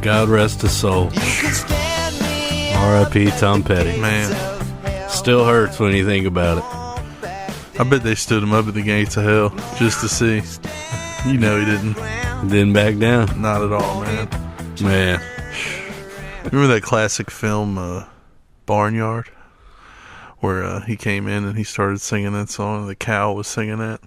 God rest his soul. R.I.P. Tom Petty. Man, Still hurts when you think about it. I bet they stood him up at the gates of hell just to see. You know he didn't. Didn't back down. Not at all, man. Man. Remember that classic film, Barnyard? Where he came in and he started singing that song and the cow was singing that?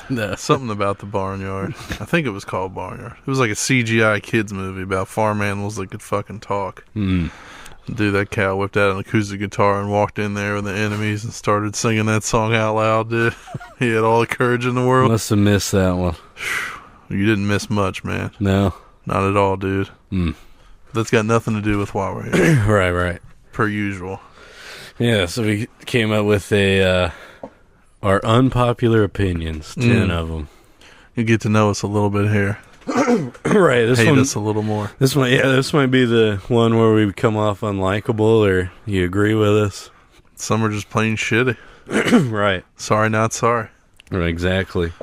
No. Something about the barnyard. I think it was called Barnyard. It was like a CGI kids movie about farm animals that could fucking talk. Mm. Dude, that cow whipped out an acoustic guitar and walked in there with the enemies and started singing that song out loud, dude. He had all the courage in the world. Must have missed that one. You didn't miss much, man. No. Not at all, dude. Mm. That's got nothing to do with why we're here. Right. Per usual. Yeah, so we came up with our unpopular opinions, 10 of them. You get to know us a little bit here. Right, Hate us a little more. This might be the one where we come off unlikable, or you agree with us. Some are just plain shitty. Right. Sorry, not sorry. Right, exactly.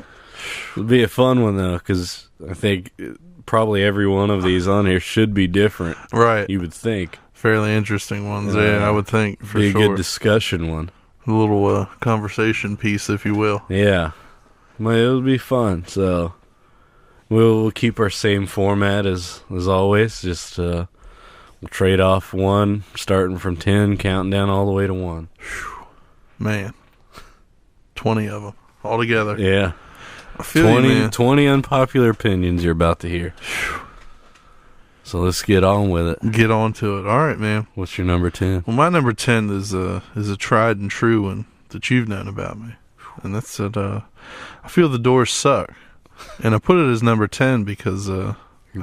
It'll be a fun one, though, because I think probably every one of these on here should be different. Right. You would think. Fairly interesting ones, yeah, I would think, for be a sure. good discussion one. A little conversation piece, if you will. Yeah. Well, it'll be fun, so we'll keep our same format as always. Just we'll trade off one, starting from 10, counting down all the way to 1. Man. 20 of them altogether. Yeah. I feel 20 unpopular opinions you're about to hear. So let's get on with it. Get on to it. All right, man. What's your number 10? Well, my number 10 is a tried and true one that you've known about me. And that's that I feel the Doors suck. And I put it as number 10 because I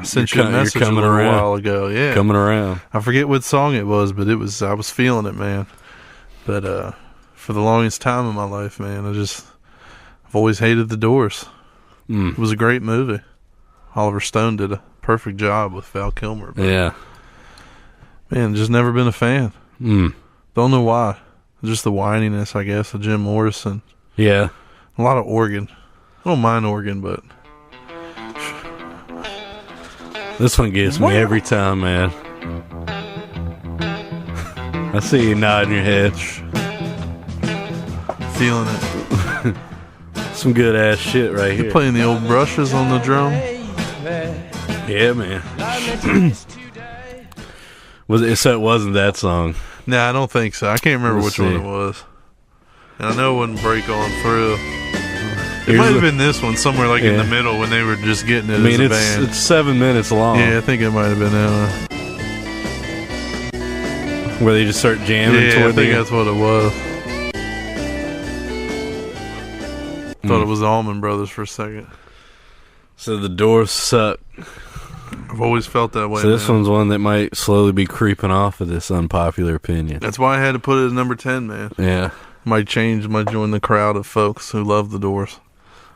sent you a message a little while ago. Yeah. Coming around. I forget what song it was, but I was feeling it, man. But for the longest time in my life, man, I've always hated the Doors. It was a great movie. Oliver Stone did a perfect job with Val Kilmer. Yeah. Man, just never been a fan. Don't know why. Just the whininess, I guess, of Jim Morrison. Yeah. A lot of organ. I don't mind organ, but this one gets me every time, man. I see you nodding your head. Feeling it. Some good ass shit right here. Playing the old brushes on the drum. Yeah, man. So it wasn't that song? Nah, I don't think so. I can't remember which one it was. And I know it wouldn't break on through. It might have been this one, somewhere like in the middle when they were just getting it as a band. It's 7 minutes long. Yeah, I think it might have been that one. Where they just start jamming toward I think that's what it was. Thought it was the Allman Brothers for a second. So the Doors suck. I've always felt that way. So this one's one that might slowly be creeping off of this unpopular opinion. That's why I had to put it as number 10, man. Yeah. Might join the crowd of folks who love the Doors.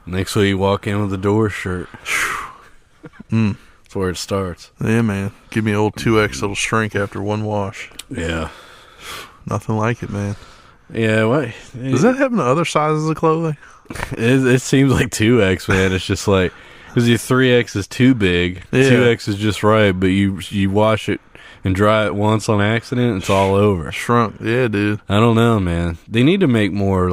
Next week you walk in with the Doors shirt. That's where it starts. Yeah, man. Give me an old 2X, it'll shrink after one wash. Yeah. Nothing like it, man. Yeah, what? Does that happen to other sizes of clothing? It seems like 2X, man. It's just like, because your 3X is too big, 2X is just right, but you wash it and dry it once on accident, it's all over. Shrunk. Yeah, dude. I don't know, man. They need to make more,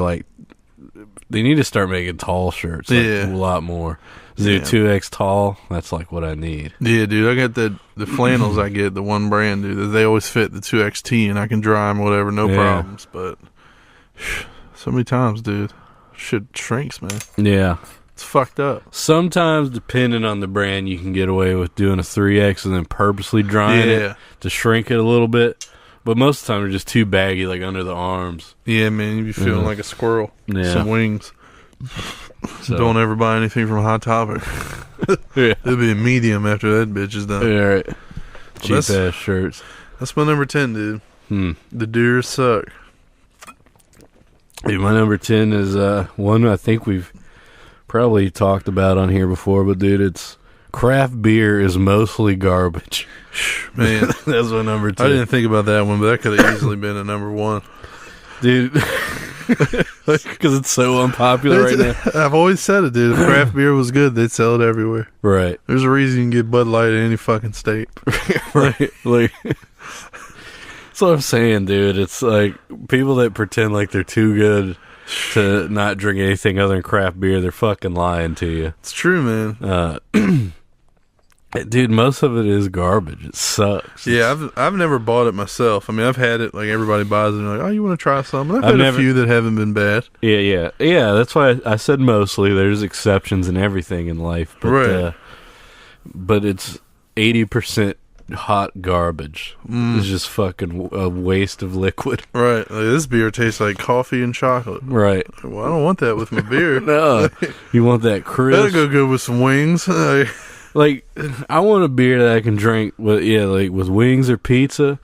they need to start making tall shirts. A lot more. Is it 2X tall? That's like what I need. Yeah, dude. I got the flannels I get, the one brand, dude. They always fit the 2XT, and I can dry them, whatever, no problems. But so many times, dude. Shit shrinks, man. Yeah. It's fucked up. Sometimes, depending on the brand, you can get away with doing a 3X and then purposely drying it to shrink it a little bit. But most of the time, they're just too baggy, like under the arms. Yeah, man. You be feeling like a squirrel. Yeah. Some wings. So. Don't ever buy anything from Hot Topic. It'll be a medium after that bitch is done. Yeah, right. Cheap-ass shirts. That's my number 10, dude. The Doors suck. Hey, my number 10 is one I think we've probably talked about on here before, but dude, it's craft beer is mostly garbage. Man, that's my number 10. I didn't think about that one, but that could have easily been a number 1. Dude, Because it's so unpopular right now. I've always said it, dude. If craft beer was good, they'd sell it everywhere. Right. There's a reason you can get Bud Light in any fucking state. Right. Like, that's what I'm saying, dude. It's like people that pretend like they're too good to not drink anything other than craft beer, they're fucking lying to you. It's true, man. Dude, most of it is garbage. It sucks. Yeah, I've never bought it myself. I mean, I've had it, like, everybody buys it and they're like, oh, you want to try some? And I've had a few that haven't been bad. Yeah. That's why I said mostly. There's exceptions in everything in life. But, right. But it's 80% hot garbage. It's just fucking a waste of liquid. Right. Like, this beer tastes like coffee and chocolate. Right. Well, I don't want that with my beer. No. You want that crisp. That'll go good with some wings. Like, I want a beer that I can drink with, like with wings or pizza.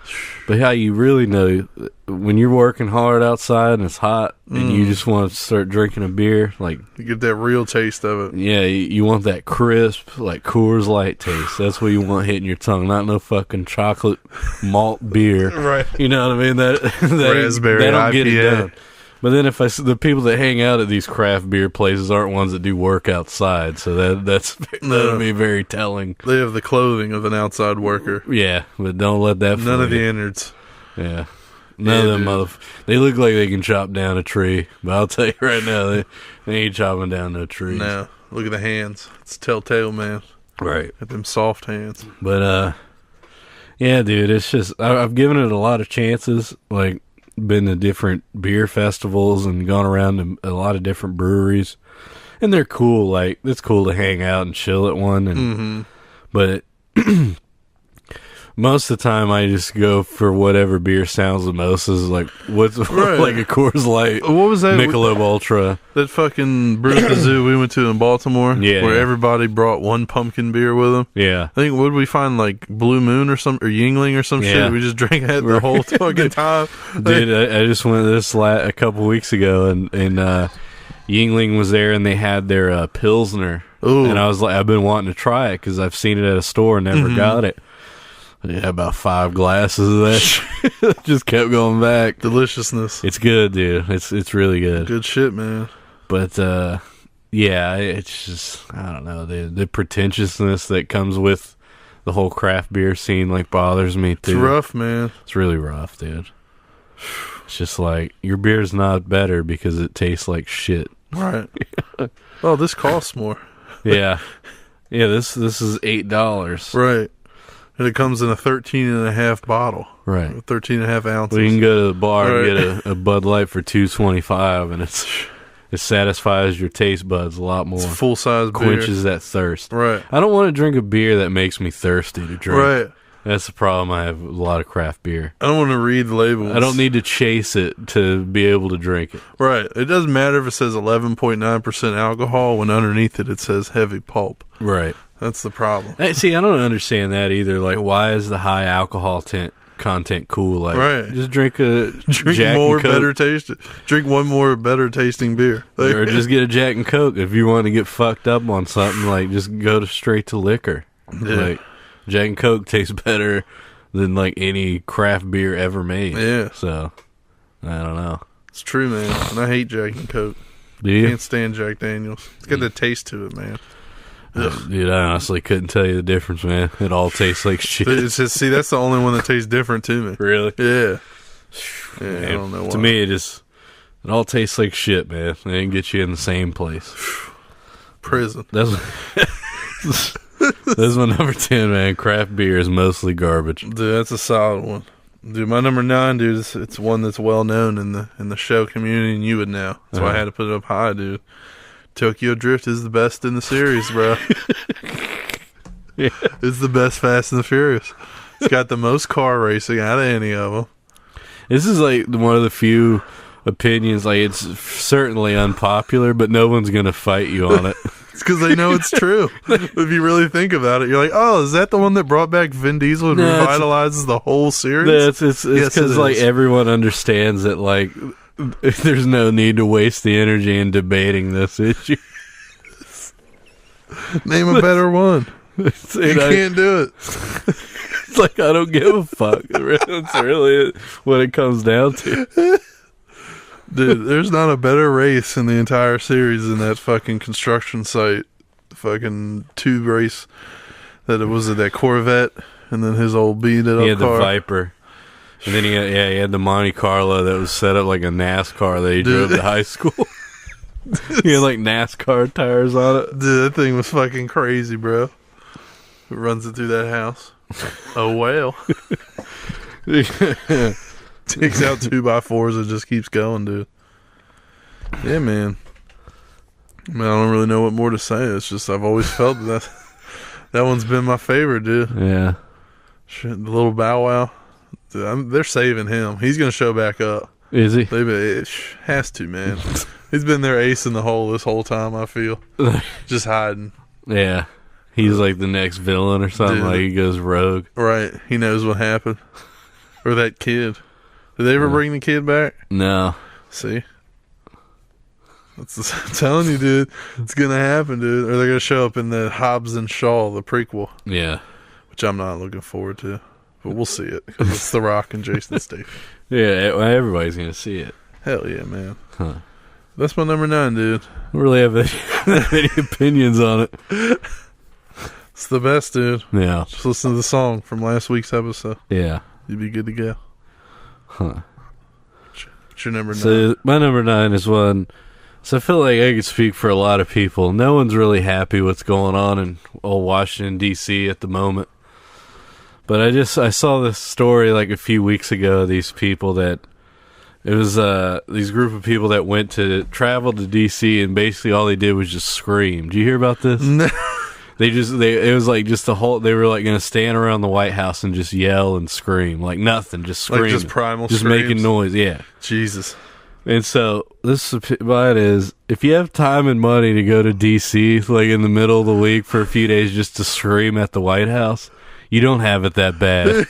But how you really know when you're working hard outside and it's hot and you just want to start drinking a beer, like you get that real taste of it. Yeah, you want that crisp, like Coors Light taste. That's what you want hitting your tongue, not no fucking chocolate malt beer. Right. You know what I mean? That Raspberry they don't IPA. get it done. But then if the people that hang out at these craft beer places aren't ones that do work outside, so that'll be very telling. They have the clothing of an outside worker. Yeah, but don't let that None of the innards. Yeah. None of them they look like they can chop down a tree, but I'll tell you right now, they ain't chopping down no trees. No. Look at the hands. It's telltale, man. Right. Got them soft hands. But, yeah, dude, it's just, I've given it a lot of chances, like, been to different beer festivals and gone around to a lot of different breweries, and they're cool. Like, it's cool to hang out and chill at one, and but most of the time I just go for whatever beer sounds the most. Is like what's like a Coors Light. What was that? Michelob Ultra. That fucking brew at the zoo we went to in Baltimore. Yeah, where everybody brought one pumpkin beer with them. Yeah, I think what did we find, like Blue Moon or Yingling or some shit. We just drank that the whole fucking time. Dude, I just went to this a couple weeks ago, and Yingling was there, and they had their Pilsner. Ooh. And I was like, I've been wanting to try it because I've seen it at a store and never got it. Yeah, about 5 glasses of that shit. Just kept going back. Deliciousness. It's good, dude. It's really good. Good shit, man. But yeah, it's just, I don't know, the pretentiousness that comes with the whole craft beer scene like bothers me too. It's rough, man. It's really rough, dude. It's just like your beer's not better because it tastes like shit. Right. Oh, this costs more. Yeah. Yeah, this is $8. Right. And it comes in a 13.5 bottle. Right. 13.5 ounces. Well, you can go to the bar and get a Bud Light for $2.25, and it satisfies your taste buds a lot more. It's full-size beer. Quenches that thirst. Right. I don't want to drink a beer that makes me thirsty to drink. Right. That's the problem I have with a lot of craft beer. I don't want to read the labels. I don't need to chase it to be able to drink it. Right. It doesn't matter if it says 11.9% alcohol when underneath it says heavy pulp. Right. That's the problem. See, I don't understand that either. Like, why is the high alcohol content cool? Like, just drink Jack more and Coke. better tasting. Drink one more better tasting beer, or just get a Jack and Coke if you want to get fucked up on something. Like, just go straight to liquor. Yeah. Like, Jack and Coke tastes better than like any craft beer ever made. Yeah. So, I don't know. It's true, man. And I hate Jack and Coke. Do you? Can't stand Jack Daniels. It's got that taste to it, man. Dude, I honestly couldn't tell you the difference, man. It all tastes like shit. It's just, see, that's the only one that tastes different to me. Really? Yeah. Yeah, I don't know why. To me, it all tastes like shit, man. They didn't get you in the same place. Prison. That's my number 10, man. Craft beer is mostly garbage. Dude, that's a solid one. Dude, my number 9, dude, it's one that's well known in the show community, and you would know. That's why I had to put it up high, dude. Tokyo Drift is the best in the series, bro. Yeah. It's the best Fast and the Furious. It's got the most car racing out of any of them. This is like one of the few opinions, like it's certainly unpopular, but no one's going to fight you on it. It's because they know it's true. If you really think about it, you're like, oh, is that the one that brought back Vin Diesel and revitalizes the whole series? It's because like everyone understands that like there's no need to waste the energy in debating this issue. Name a better one. You can't do it. It's like I don't give a fuck. That's really what it comes down to. Dude, there's not a better race in the entire series than that fucking construction site. Fucking tube race. That it was that Corvette and then his old beat it up car. He had the Viper. And then he had the Monte Carlo that was set up like a NASCAR that he drove to high school. He had like NASCAR tires on it. Dude, that thing was fucking crazy, bro. It runs it through that house. Oh, well. Takes out 2x4s and just keeps going, dude. Yeah, man. I mean, I don't really know what more to say. It's just I've always felt that one's been my favorite, dude. Yeah. Shit, the little Bow Wow. Dude, they're saving him. He's going to show back up. Is he? It has to, man. He's been their ace in the hole this whole time, I feel. Just hiding. Yeah. He's like the next villain or something. Dude. Like he goes rogue. Right. He knows what happened. Or that kid. Did they ever bring the kid back? No. See? I'm telling you, dude. It's going to happen, dude. Or they're going to show up in the Hobbs and Shaw, the prequel. Yeah. Which I'm not looking forward to. But we'll see it. Because it's The Rock and Jason Statham. Yeah, everybody's going to see it. Hell yeah, man. Huh. That's my number 9, dude. I don't really have any opinions on it. It's the best, dude. Yeah. Just listen to the song from last week's episode. Yeah. You'd be good to go. Huh. What's your number 9? So my number 9 is one. So I feel like I could speak for a lot of people. No one's really happy what's going on in old Washington, D.C. at the moment. But I saw this story like a few weeks ago. These people that it was these group of people that traveled to D.C. and basically all they did was just scream. Do you hear about this? No. It was like just the whole. They were like going to stand around the White House and just yell and scream like nothing, just scream, like just primal, just screams. making noise. Yeah, Jesus. And so this about it is, if you have time and money to go to D.C. like in the middle of the week for a few days just to scream at the White House, you don't have it that bad.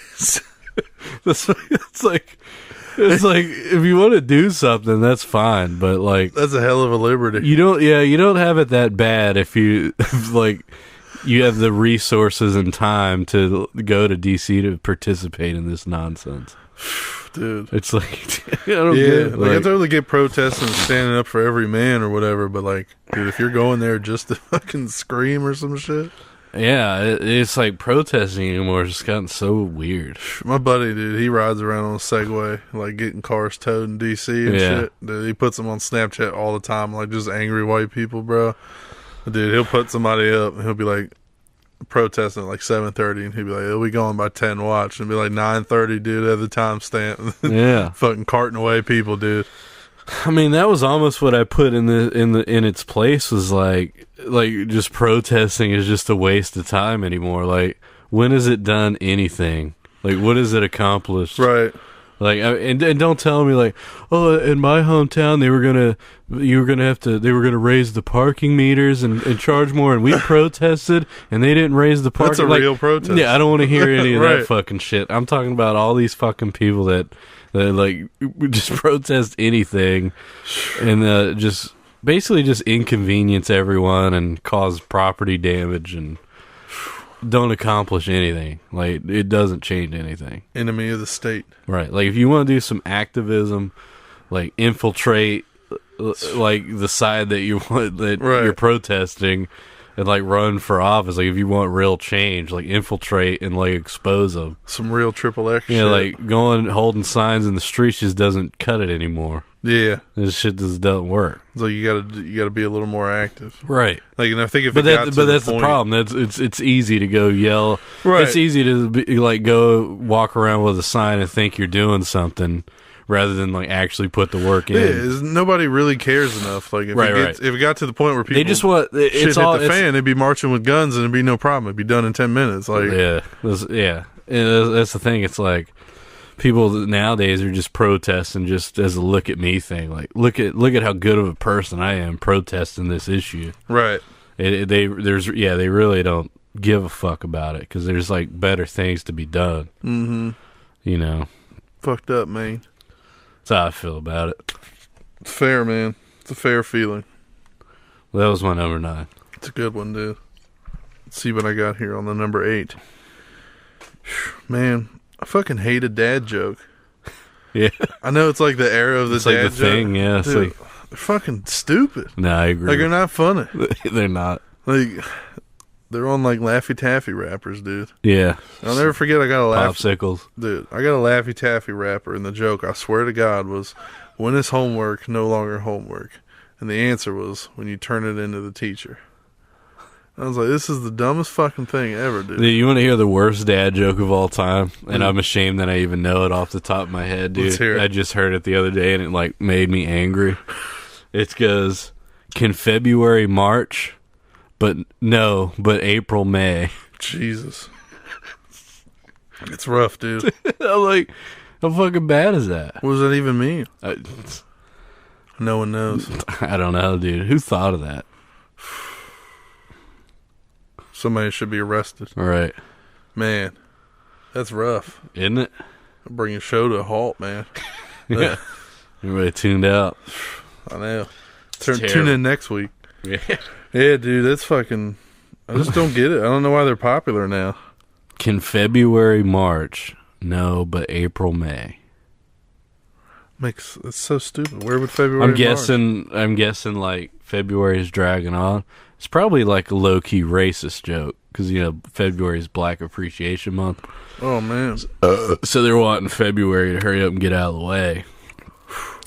It's like if you want to do something, that's fine, but like that's a hell of a liberty. You don't have it that bad if you like you have the resources and time to go to DC to participate in this nonsense. Dude, it's like I don't get it. Like I totally get protesting and standing up for every man or whatever, but like, dude, if you're going there just to fucking scream or some shit. Yeah, it's like protesting anymore has just gotten so weird. My buddy, dude, he rides around on a Segway, like getting cars towed in D.C. and shit. Dude, he puts them on Snapchat all the time, like just angry white people, bro. Dude, he'll put somebody up and he'll be like protesting at like 7:30 and he'll be like, "Oh, we going by 10 watch." And it'll be like 9:30, dude, at the timestamp. Yeah. Fucking carting away people, dude. I mean, that was almost what I put in its place was like just protesting is just a waste of time anymore. Like, when has it done anything? Like, what has it accomplished? Right. Like, and don't tell me like, oh, in my hometown they were gonna raise the parking meters and charge more, and we protested and they didn't raise the parking. That's a real protest. Yeah, I don't want to hear any of right. that fucking shit. I'm talking about all these fucking people that like just protest anything and just basically just inconvenience everyone and cause property damage and don't accomplish anything. Like, it doesn't change anything. Enemy of the state. Right. Like, if you want to do some activism, like infiltrate like the side that you want that right. you're protesting and like run for office, like if you want real change, like infiltrate and like expose them. Some real triple X shit. Yeah, like holding signs in the streets just doesn't cut it anymore. Yeah, this shit just doesn't work. So you gotta be a little more active, right? Like, and I think but that's the problem. It's easy to go yell. Right. It's easy to like go walk around with a sign and think you're doing something, rather than like actually put the work in. Yeah, nobody really cares enough. Like, if it got to the point where people they just want hit the fan, they'd be marching with guns and it'd be no problem. It'd be done in 10 minutes. Like, that's the thing. It's like people nowadays are just protesting just as a look at me thing. Like, look at how good of a person I am protesting this issue. Right. They really don't give a fuck about it because there's like better things to be done. Mm-hmm. You know, fucked up, man. That's how I feel about it. It's fair, man. It's a fair feeling. Well, that was my number 9. It's a good one, dude. Let's see what I got here on the number 8. Man, I fucking hate a dad joke. Yeah. I know it's like the era of the It's like dad the thing, joke. yeah. It's Dude, like, they're fucking stupid. no, I agree. Like, they're not funny. They're not. Like, they're on like Laffy Taffy rappers, dude. Yeah. I'll never forget. I got a Popsicles. Dude, I got a Laffy Taffy rapper, and the joke, I swear to God, was, when is homework no longer homework? And the answer was, when you turn it into the teacher. I was like, this is the dumbest fucking thing ever, dude. Dude, you want to hear the worst dad joke of all time? And I'm ashamed that I even know it off the top of my head, dude. Let's hear it. I just heard it the other day, and it like made me angry. It goes, can February March, but April May. Jesus. It's rough, dude. I'm like, how fucking bad is that? What does that even mean? No one knows. I don't know, dude. Who thought of that? Somebody should be arrested. All right. Man, that's rough. Isn't it? Bring a show to a halt, man. Yeah. Everybody tuned out. I know. terrible. Tune in next week. Yeah. Yeah, dude, that's fucking... I just don't get it. I don't know why they're popular now. Can February March? No, but April May. It's so stupid. Where would February I'm March? guessing like February is dragging on. It's probably like a low-key racist joke because, you know, February is Black Appreciation Month. Oh, man. So they're wanting February to hurry up and get out of the way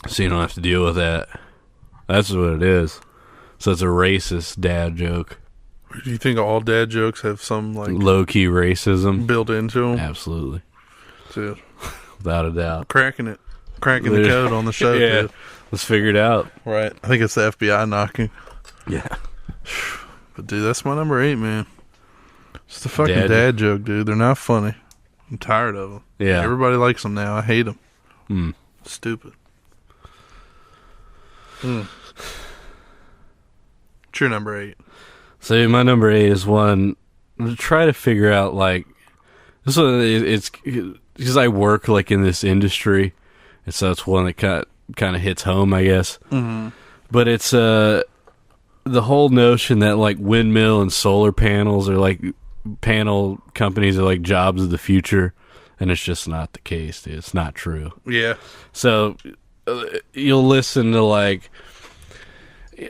so you don't have to deal with that. That's what it is. So it's a racist dad joke. Do you think all dad jokes have some, like, Low-key racism? built into them? Absolutely. Dude. Without a doubt. Cracking the code on the show, Yeah. dude. Let's figure it out. Right. I think it's the FBI knocking. Yeah. But, dude, that's my number 8, man. It's the fucking Dad dad joke, dude. They're not funny. I'm tired of them. Yeah. Everybody likes them now. I hate them. Mm. Stupid. What's your number 8? So my number 8 is one to try to figure out, like, this one. It's because I work like in this industry, and so it's one that kind of hits home, I guess. Mm-hmm. But it's the whole notion that like windmill and solar panels are like panel companies are like jobs of the future, and it's just not the case, dude. It's not true. Yeah. So you'll listen to like.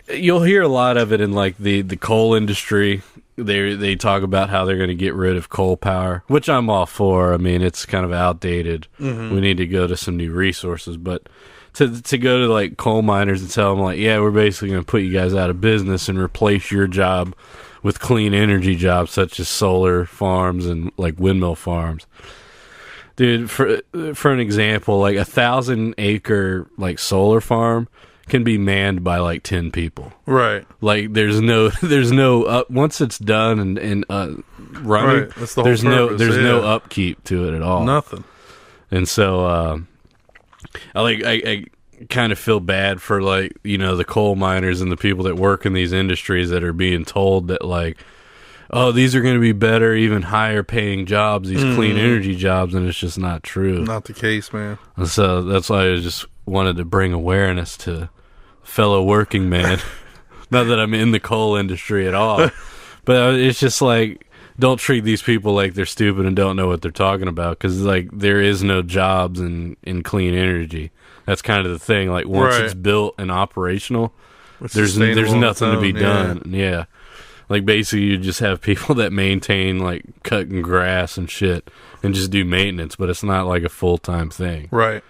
You'll hear a lot of it in like the coal industry. They talk about how they're going to get rid of coal power, which I'm all for. I mean, it's kind of outdated. Mm-hmm. We need to go to some new resources. But to go to like coal miners and tell them like, yeah, we're basically going to put you guys out of business and replace your job with clean energy jobs such as solar farms and like windmill farms. Dude, for an example, like 1,000-acre like solar farm can be manned by like 10 people. Right. Like there's no once it's done and running, right. That's the whole purpose. There's no upkeep to it at all. Nothing. And so I kind of feel bad for like, you know, the coal miners and the people that work in these industries that are being told that like, oh, these are going to be better, even higher paying jobs, these clean energy jobs, and it's just not true. Not the case, man. And so that's why I just wanted to bring awareness to fellow working man. Not that I'm in the coal industry at all, but it's just like, don't treat these people like they're stupid and don't know what they're talking about, because like there is no jobs in clean energy. That's kind of the thing. Like once it's built and operational, there's nothing to be done. Yeah. Like basically you just have people that maintain like cutting grass and shit and just do maintenance, but it's not like a full-time thing. Right.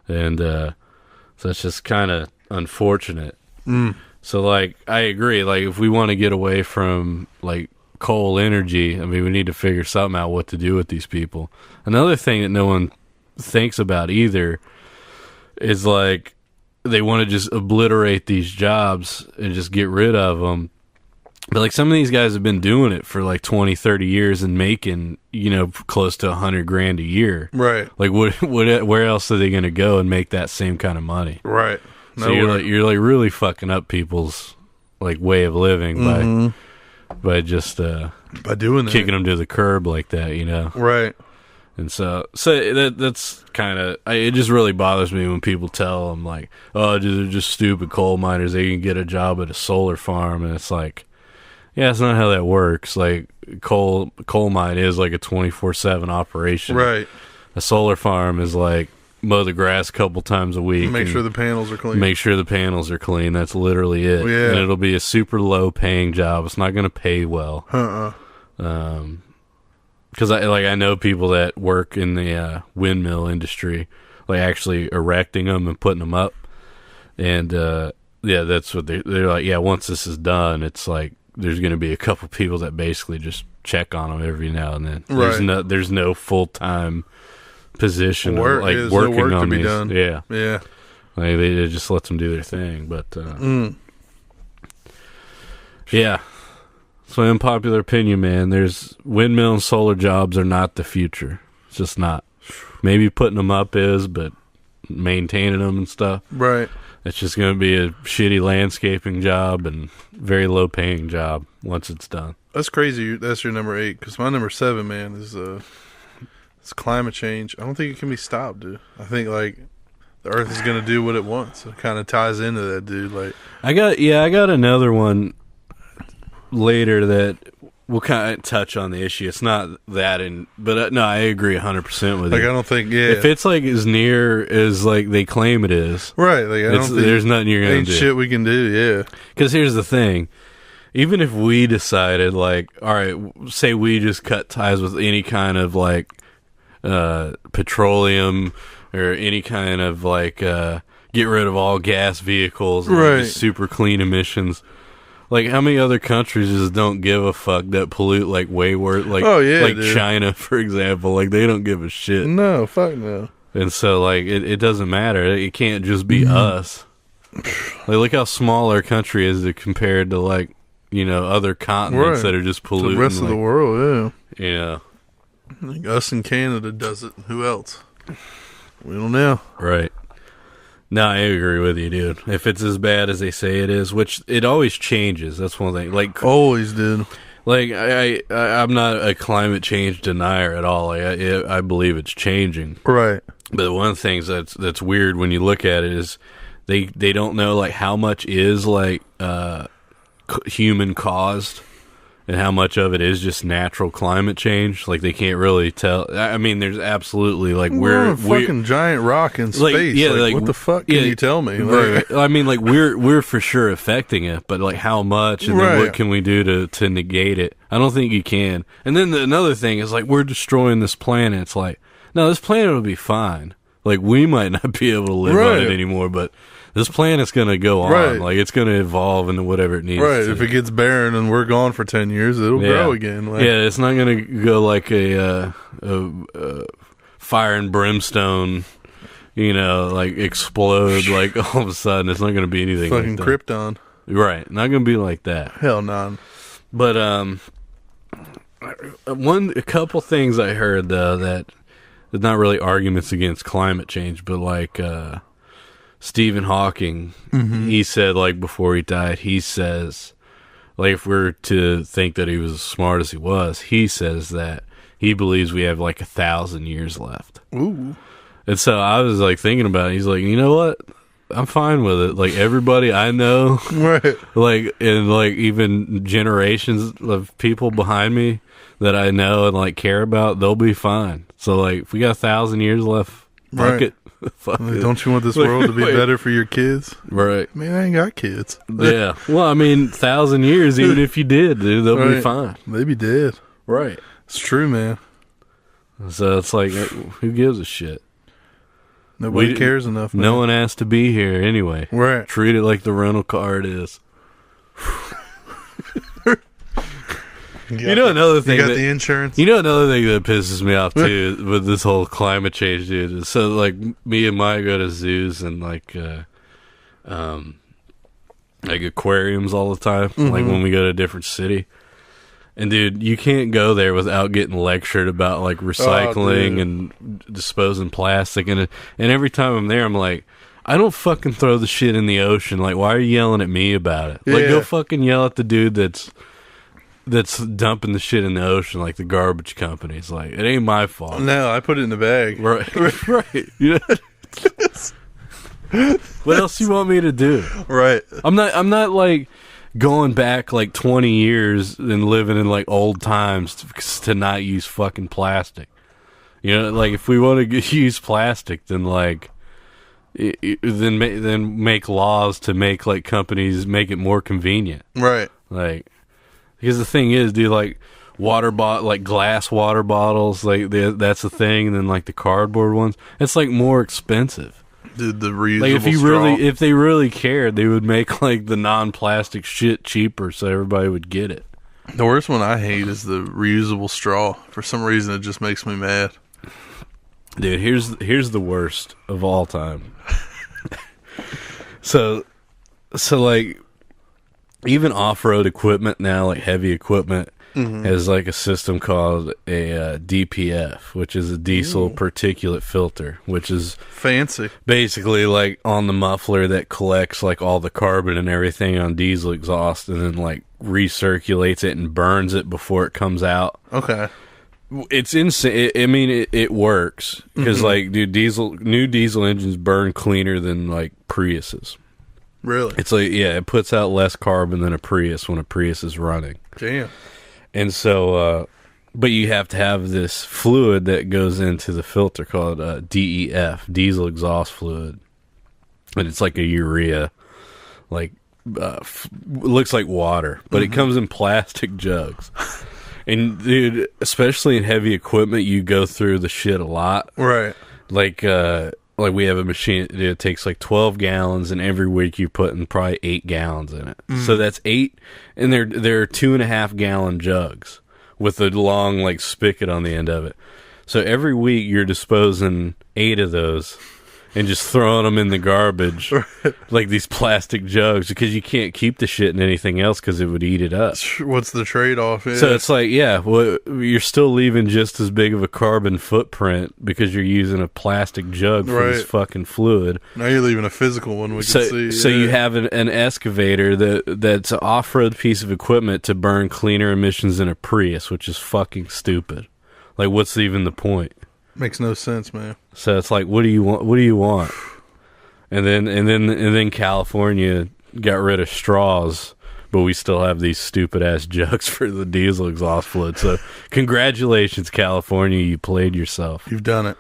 And so it's just kind of unfortunate. So like I agree, like if we want to get away from like coal energy, I mean we need to figure something out what to do with these people. Another thing that no one thinks about either is like they want to just obliterate these jobs and just get rid of them. But like some of these guys have been doing it for like 20, 30 years and making, you know, close to $100,000 a year. Right. Like where else are they going to go and make that same kind of money? Right. So you're like really fucking up people's like way of living by just by doing kicking them to the curb like that, you know. Right. And so that's kind of it just really bothers me when people tell them like, oh, they're just stupid coal miners, they can get a job at a solar farm, and it's like, yeah, it's not how that works. Like coal mine is like a 24/7 operation. Right. A solar farm is like mow the grass a couple times a week. Make sure the panels are clean. Make sure the panels are clean. That's literally it. Yeah. And it'll be a super low paying job. It's not going to pay well. Because I know people that work in the windmill industry, like actually erecting them and putting them up. And that's what they're like. Yeah, once this is done, it's like there's going to be a couple people that basically just check on them every now and then. Right. There's no full time position work, like yeah, working no work on to be these. done. Yeah, yeah. Like they just let them do their thing. But yeah. So, unpopular opinion, man. There's windmill and solar jobs are not the future. It's just not. Maybe putting them up is, but maintaining them and stuff. Right. It's just going to be a shitty landscaping job and very low paying job once it's done. That's crazy. That's your number 8. Because my number 7, man, is it's climate change. I don't think it can be stopped, dude. I think like the Earth is going to do what it wants. It kind of ties into that, dude. Like I got another one later that we'll kind of touch on the issue. It's not that, but no, I agree 100% with you. I don't think, if it's like as near as like they claim it is, right? Like I don't think there's nothing you're gonna ain't do. Shit we can do, yeah. Because here's the thing: even if we decided, like, all right, say we just cut ties with any kind of like petroleum or any kind of like get rid of all gas vehicles, and right? Just super clean emissions. Like, how many other countries just don't give a fuck that pollute, like, way worse? Like, like dude. China, for example. Like, they don't give a shit. No, fuck no. And so, like, it doesn't matter. It can't just be us. Like, look how small our country is compared to, like, you know, other continents that are just polluting. The rest of the world, yeah. Yeah. Like us in Canada does it. Who else? We don't know. Right. No, I agree with you, dude. If it's as bad as they say it is, which it always changes. That's one thing. Like always, dude. Like I'm not a climate change denier at all. I believe it's changing. Right. But one of the things that's weird when you look at it is they don't know like how much is like human caused and how much of it is just natural climate change. Like, they can't really tell. I mean, there's absolutely, like, we're a fucking giant rock in space. Like, yeah, like, what the fuck can you tell me? Like, I mean, like, we're for sure affecting it, but, like, how much and then what can we do to negate it? I don't think you can. And then another thing is, like, we're destroying this planet. It's like, no, this planet will be fine. Like, we might not be able to live on it anymore, but this planet's going to go on. Right. Like, it's going to evolve into whatever it needs to. If it gets barren and we're gone for 10 years, it'll grow again. Like, yeah, it's not going to go like a fire and brimstone, you know, like explode like all of a sudden. It's not going to be anything fucking like that. Krypton. Right. Not going to be like that. Hell no. But a couple things I heard, though, that it's not really arguments against climate change, but like Stephen Hawking, he said, like, before he died, he says, like, if we're to think that he was as smart as he says that he believes we have like 1,000 years left. Ooh. And so I was like thinking about it. He's like, you know what? I'm fine with it. Like, everybody I know, like, and like even generations of people behind me that I know and like care about, they'll be fine. So like, if we got 1,000 years left, fuck it. Fuck it. Don't you want this world to be better for your kids? Right. Man, I ain't got kids. Yeah. Well, I mean, 1,000 years, even if you did, dude, they'll be fine. They be dead. Right. It's true, man. So it's like, who gives a shit? Nobody cares enough, man. No one has to be here anyway. Right. Treat it like the rental car it is. You know another thing. You got the insurance? You know another thing that pisses me off, too, with this whole climate change, dude. Is so, like, me and Maya go to zoos and, like aquariums all the time, like, when we go to a different city. And, dude, you can't go there without getting lectured about, like, recycling and disposing plastic. And every time I'm there, I'm like, I don't fucking throw the shit in the ocean. Like, why are you yelling at me about it? Like, go fucking yell at the dude that's dumping the shit in the ocean, like the garbage companies. Like, it ain't my fault. No, I put it in the bag. Right. Right. You know? What else you want me to do? Right. I'm not like going back like 20 years and living in like old times to not use fucking plastic. You know, like if we want to use plastic, then like, then make laws to make like companies make it more convenient. Right. Like, because the thing is, dude, like like glass water bottles, like that's the thing. And then like the cardboard ones, it's like more expensive. Dude, the reusable like if they really cared, they would make like the non-plastic shit cheaper so everybody would get it. The worst one I hate is the reusable straw. For some reason, it just makes me mad. Dude, here's the worst of all time. so like even off-road equipment now, like heavy equipment, has like a system called a DPF, which is a diesel particulate filter, which is fancy. Basically like on the muffler that collects like all the carbon and everything on diesel exhaust and then like recirculates it and burns it before it comes out. Okay. It's insane. I mean, it works because like, dude, new diesel engines burn cleaner than like Priuses. Really? It's like, yeah, it puts out less carbon than a Prius when a Prius is running. Damn. And so, but you have to have this fluid that goes into the filter called DEF, diesel exhaust fluid, and it's like a urea, like looks like water, but it comes in plastic jugs. And dude, especially in heavy equipment, you go through the shit a lot. Right. Like we have a machine, it takes like 12 gallons, and every week you're putting probably 8 gallons in it. So that's 8, and they're 2.5 gallon jugs with a long like spigot on the end of it. So every week you're disposing 8 of those and just throwing them in the garbage, like these plastic jugs, because you can't keep the shit in anything else because it would eat it up. What's the trade-off? Yeah. So it's like, yeah, well, you're still leaving just as big of a carbon footprint because you're using a plastic jug for this fucking fluid. Now you're leaving a physical one we can see. So you have an excavator that's an off-road piece of equipment to burn cleaner emissions than a Prius, which is fucking stupid. Like, what's even the point? Makes no sense, man. So it's like, what do you want? What do you want? And then California got rid of straws, but we still have these stupid ass jugs for the diesel exhaust fluid. So congratulations, California, you played yourself. You've done it.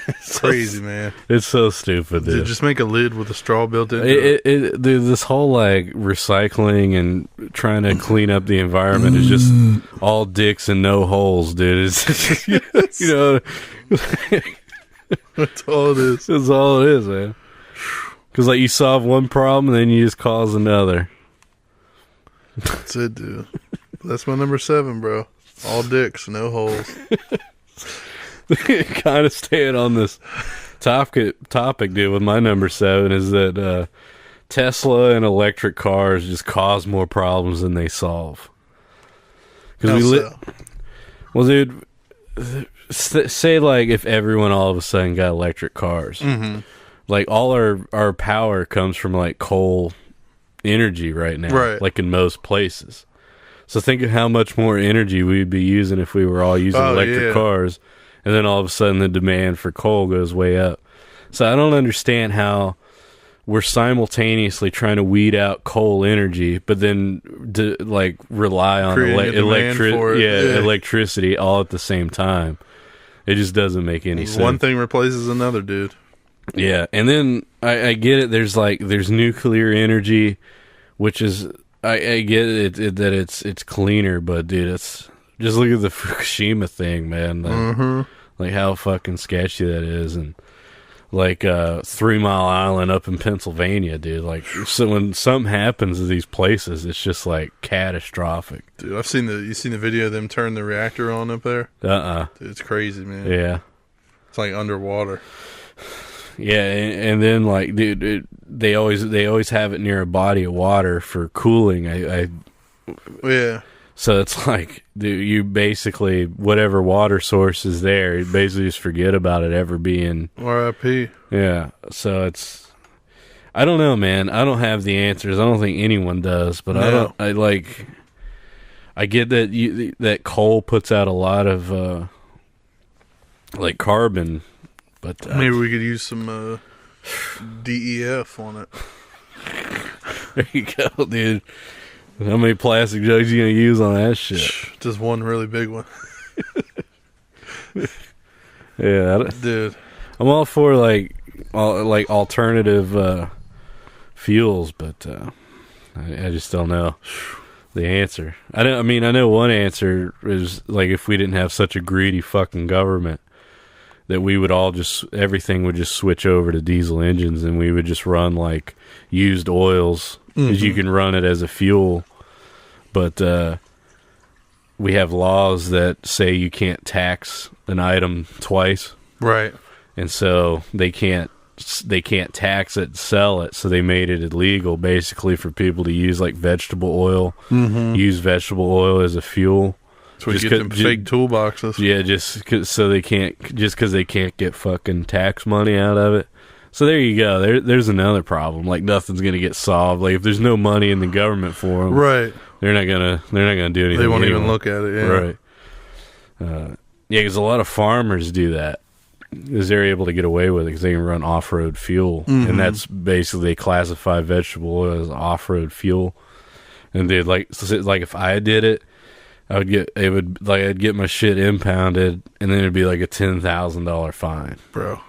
It's crazy, man. It's so stupid, dude. Just make a lid with a straw built into it. Dude, this whole like recycling and trying to clean up the environment is just all dicks and no holes, dude. It's you know, that's all it is. That's all it is, man. Because like you solve one problem, and then you just cause another. That's it, dude. That's my number 7, bro. All dicks, no holes. Kind of staying on this topic, dude, with my number 7 is that Tesla and electric cars just cause more problems than they solve. Because well, dude, say like if everyone all of a sudden got electric cars, like all our power comes from like coal energy right now, like in most places. So think of how much more energy we'd be using if we were all using electric cars. And then all of a sudden the demand for coal goes way up. So I don't understand how we're simultaneously trying to weed out coal energy, but then like rely on electricity all at the same time. It just doesn't make any sense. One thing replaces another, dude. Yeah, and then I get it. There's nuclear energy, which is I get it that it's cleaner, but dude, it's just look at the Fukushima thing, man. Like how fucking sketchy that is, and like 3 Mile Island up in Pennsylvania, dude. Like, so when something happens to these places, it's just like catastrophic. Dude, you seen the video of them turn the reactor on up there? Dude, it's crazy, man. Yeah, it's like underwater. Yeah, and then like, dude, they always have it near a body of water for cooling. Yeah. So it's like, dude, you basically, whatever water source is there, you basically just forget about it ever being... R.I.P. Yeah, so it's... I don't know, man. I don't have the answers. I don't think anyone does, but no. I get that that coal puts out a lot of, like, carbon, but... maybe we could use some DEF on it. There you go, dude. How many plastic jugs you gonna use on that shit? Just one really big one. Yeah, dude. I'm all for like alternative fuels, but I just don't know the answer. I know one answer is like if we didn't have such a greedy fucking government, that we would all everything would just switch over to diesel engines, and we would just run like used oils, because you can run it as a fuel. But we have laws that say you can't tax an item twice, right? And so they can't tax it and sell it, so they made it illegal basically for people to use like vegetable oil, use vegetable oil as a fuel. So we get them fake toolboxes. Yeah, because they can't get fucking tax money out of it. So there you go. There's another problem. Like nothing's gonna get solved. Like if there's no money in the government for them, right? They're not gonna do anything. They won't even look at it. Yeah, right. Yeah, because a lot of farmers do that. Because they're able to get away with it because they can run off-road fuel, and that's basically they classify vegetable oil as off-road fuel. And they like if I did it, I'd get my shit impounded, and then it'd be like a $10,000 fine, bro.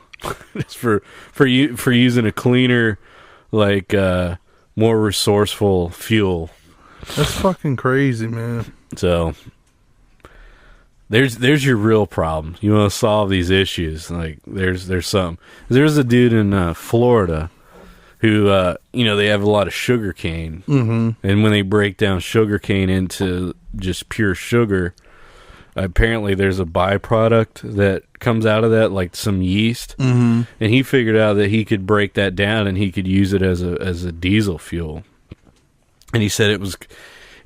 Just for using a cleaner, like more resourceful fuel. That's fucking crazy, man. So there's your real problem. You want to solve these issues. Like there's something. There's a dude in Florida who they have a lot of sugar cane, and when they break down sugar cane into just pure sugar, apparently there's a byproduct that comes out of that, like some yeast, and he figured out that he could break that down and he could use it as a diesel fuel. And he said it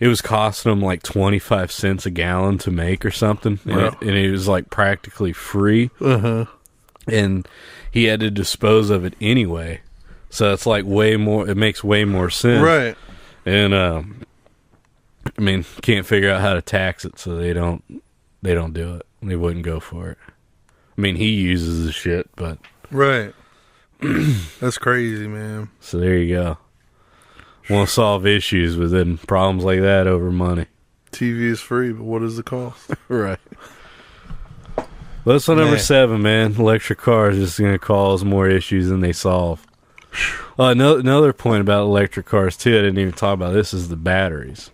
was costing him like 25 cents a gallon to make or something, and it was like practically free, and he had to dispose of it anyway. So it's like way more. It makes way more sense, right? And can't figure out how to tax it, so they don't do it. They wouldn't go for it. He uses the shit, but right. That's crazy, man. So there you go. Want to solve issues within problems like that over money. TV is free, but what is the cost? Right. Well, that's number 7, man. Electric cars is going to cause more issues than they solve. Another point about electric cars, too, I didn't even talk about this, is the batteries.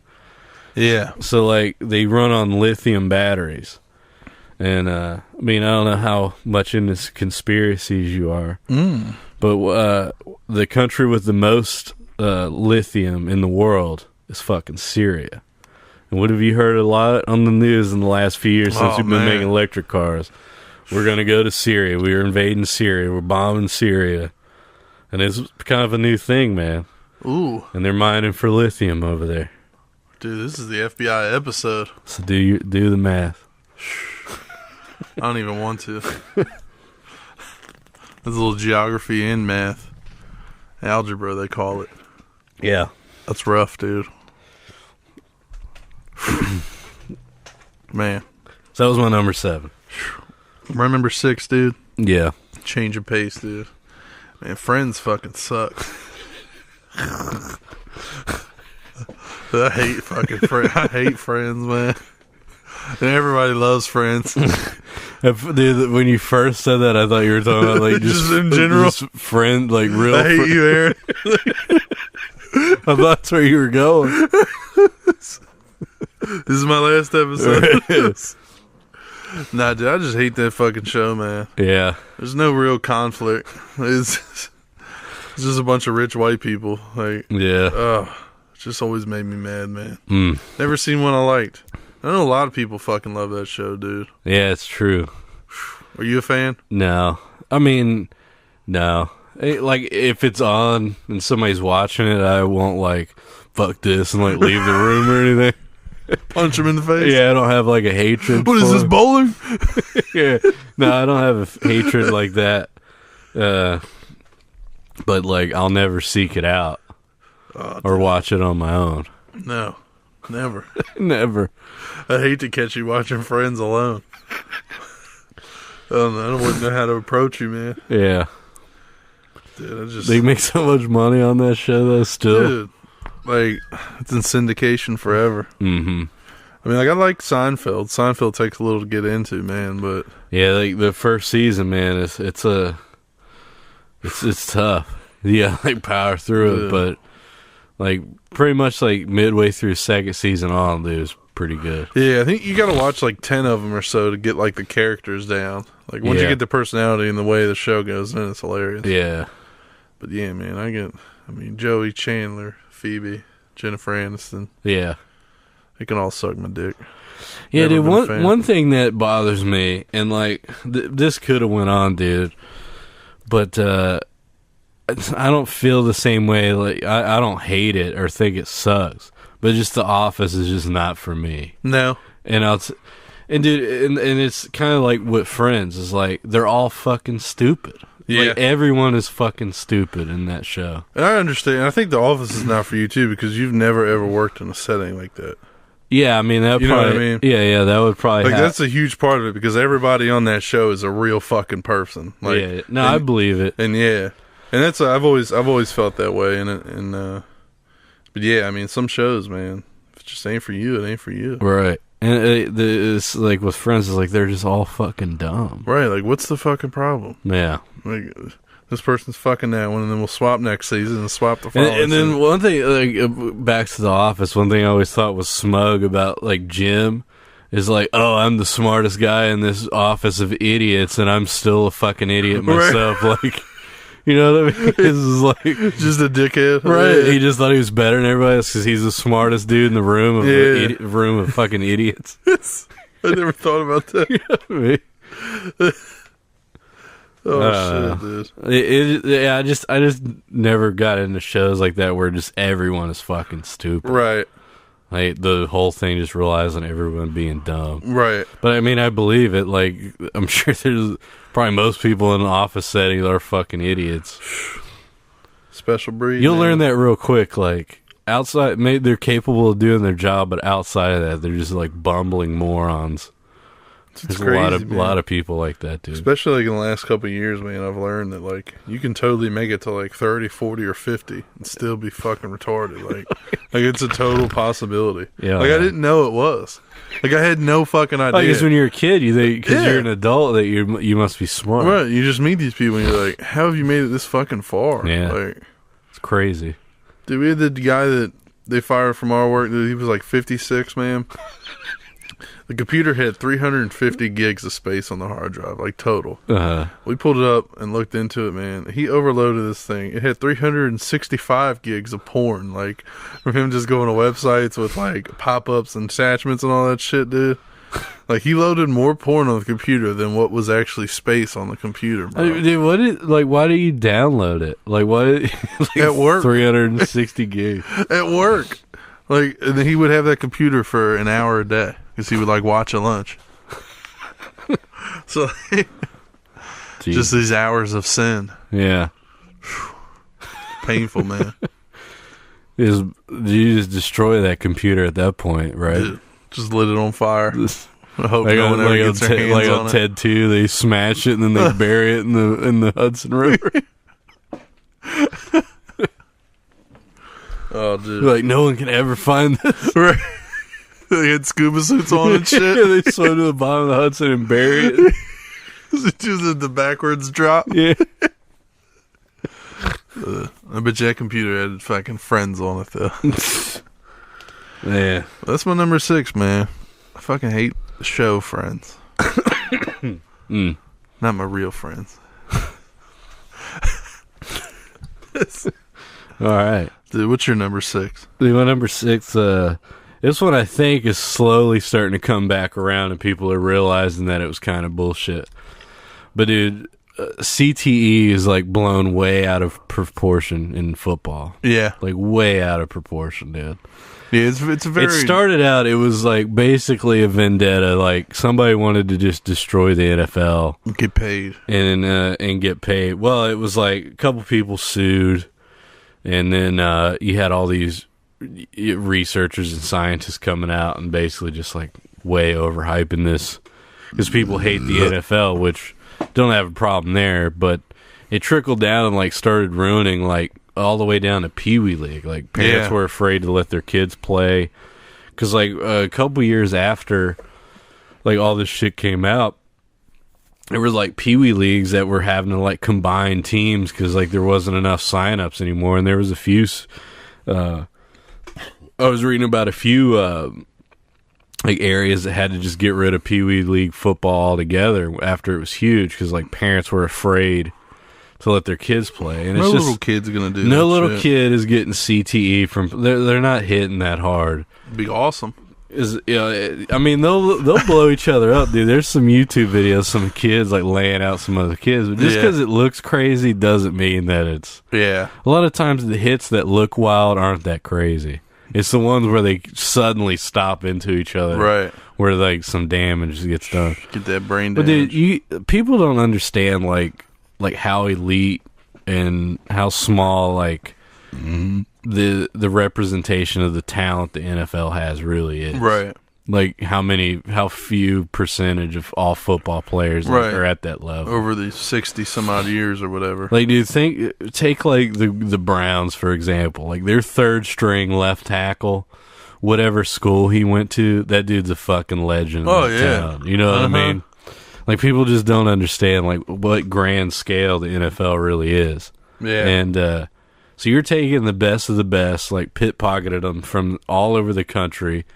Yeah. So, like, they run on lithium batteries. And, I don't know how much into conspiracies you are. But the country with the most lithium in the world is fucking Syria. And what have you heard a lot on the news in the last few years since we've been making electric cars? We're going to go to Syria. We're invading Syria. We're bombing Syria. And it's kind of a new thing, man. Ooh. And they're mining for lithium over there. Dude, this is the FBI episode. So do the math. I don't even want to. There's a little geography and math. Algebra, they call it. Yeah. That's rough, dude. Man. So that was my number 7. My number 6, dude. Yeah. Change of pace, dude. Man, Friends fucking sucks. I hate fucking Friends. I hate Friends, man. And everybody loves Friends. Dude, when you first said that, I thought you were talking about like just in general, just friend, like real. I hate you, Aaron. I thought that's where you were going. This is my last episode. Nah, dude, I just hate that fucking show, man. Yeah. There's no real conflict. It's just a bunch of rich white people. Like, yeah. It just always made me mad, man. Never seen one I liked. I know a lot of people fucking love that show, dude. Yeah, it's true. Are you a fan? No. No. Like, if it's on and somebody's watching it, I won't, like, fuck this and, like, leave the room or anything. Punch him in the face? Yeah, I don't have, like, a hatred. What is this, bowling? Yeah. No, I don't have a hatred like that. But, like, I'll never seek it out or watch it on my own. No. Never. Never. I hate to catch you watching Friends alone. I wouldn't know how to approach you, man. Yeah. Dude, they make so much money on that show, though, still. Dude, like, it's in syndication forever. Mm-hmm. I mean, like, I like Seinfeld. Seinfeld takes a little to get into, man, but Yeah, like the first season, man, it's tough. Yeah, like power through it, but like pretty much like midway through second season on, dude, it's pretty good. Yeah, I think you got to watch like 10 of them or so to get like the characters down. Like once you get the personality and the way the show goes, then it's hilarious. Yeah. But yeah, man, I mean, Joey, Chandler, Phoebe, Jennifer Aniston. Yeah. They can all suck my dick. Yeah, dude, one thing that bothers me, and like, this could have went on, dude, but I don't feel the same way. Like, I don't hate it or think it sucks, but just The Office is just not for me. No. And dude, and it's kind of like with Friends, is like, they're all fucking stupid. Yeah. Like, everyone is fucking stupid in that show. And I understand. I think The Office is not for you, too, because you've never, ever worked in a setting like that. Yeah, I mean, that you probably, know what I mean? Yeah, that would probably like, that's a huge part of it, because everybody on that show is a real fucking person. Like, yeah, no, I believe it. And yeah. And that's, I've always felt that way, but yeah, I mean, some shows, man, if it just ain't for you, it ain't for you. Right. And it's like with Friends, it's like they're just all fucking dumb. Right, like, what's the fucking problem? Yeah. Like, this person's fucking that one, and then we'll swap next season and swap the following and then one thing, like, back to The Office, one thing I always thought was smug about, like, Jim is like, oh, I'm the smartest guy in this office of idiots, and I'm still a fucking idiot myself. Right. Like, you know what I mean? This is like just a dickhead, right? Yeah. He just thought he was better than everybody else because he's the smartest dude in the room of fucking idiots. I never thought about that. You know what I mean? Shit, dude. Yeah, I just never got into shows like that where just everyone is fucking stupid. Right. Like, the whole thing just relies on everyone being dumb. Right. But, I mean, I believe it. Like, I'm sure there's probably most people in an office setting that are fucking idiots. Special breed. You'll learn that real quick. Like, outside, maybe they're capable of doing their job, but outside of that, they're just, like, bumbling morons. There's crazy, a lot of people like that, dude. Especially like in the last couple of years, man, I've learned that like you can totally make it to like 30, 40, or 50 and still be fucking retarded. Like it's a total possibility. Yeah, like I didn't know it was. Like I had no fucking idea. Because when you're a kid, you think because you're an adult that you must be smart. Right. You just meet these people and you're like, how have you made it this fucking far? Yeah. Like, it's crazy. Dude, we had the guy that they fired from our work. He was like 56, man. The computer had 350 gigs of space on the hard drive, like total. We pulled it up and looked into it, man. He overloaded this thing. It had 365 gigs of porn, like from him just going to websites with like pop-ups and attachments and all that shit, dude. Like he loaded more porn on the computer than what was actually space on the computer, bro. Dude, why do you download it? Like, what? Like at work, 360 gigs at work. Like, and then he would have that computer for an hour a day. Because he would like watch at lunch. So just these hours of sin. Yeah. Painful, man. You just destroy that computer at that point, right? Dude, just lit it on fire. I hope like no one ever gets their hands like on on Ted 2, they smash it and then they bury it in the Hudson River. Oh, dude. Like, no one can ever find this. Right. They had scuba suits on and shit. Yeah, they swim to the bottom of the Hudson and bury it. Just did the backwards drop. Yeah. I bet you that computer had fucking Friends on it, though. Yeah. That's my number 6, man. I fucking hate the show Friends. Not my real friends. All right. Dude, what's your number 6? Dude, my number 6, this one I think is slowly starting to come back around and people are realizing that it was kind of bullshit. But dude, CTE is like blown way out of proportion in football. Yeah. Like way out of proportion, dude. Yeah, it's a very... It started out, it was like basically a vendetta. Like somebody wanted to just destroy the NFL. Get paid. And get paid. Well, it was like a couple people sued. And then you had all these researchers and scientists coming out and basically just like way overhyping this because people hate the NFL, which don't have a problem there, but it trickled down and like started ruining like all the way down to Pee Wee League. Like parents were afraid to let their kids play because like a couple years after like all this shit came out, there were like Pee-wee leagues that were having to like combine teams because like there wasn't enough signups anymore, and there was a few. I was reading about a few like areas that had to just get rid of Pee-wee league football altogether after it was huge because like parents were afraid to let their kids play, and no it's just, little kid's gonna do. no that little shit. kid is getting CTE from. They're not hitting that hard. It'd be awesome. I mean, they'll blow each other up, dude. There's some YouTube videos, some kids like laying out some other kids, but just because it looks crazy doesn't mean that it's. Yeah. A lot of times the hits that look wild aren't that crazy. It's the ones where they suddenly stop into each other, Right. Where like some damage gets done. Get that brain But damage. dude, people don't understand like how elite and how small like the representation of the talent the NFL has really is. Right. Like how few percentage of all football players Right. are at that level. Over the 60 some odd years or whatever. Like, dude, take like the Browns for example. Like their third string left tackle, whatever school he went to, that dude's a fucking legend. Oh, in that yeah. town. You know what I mean? Like people just don't understand like what grand scale the NFL really is. Yeah. And so you're taking the best of the best, like pit-pocketed them from all over the country,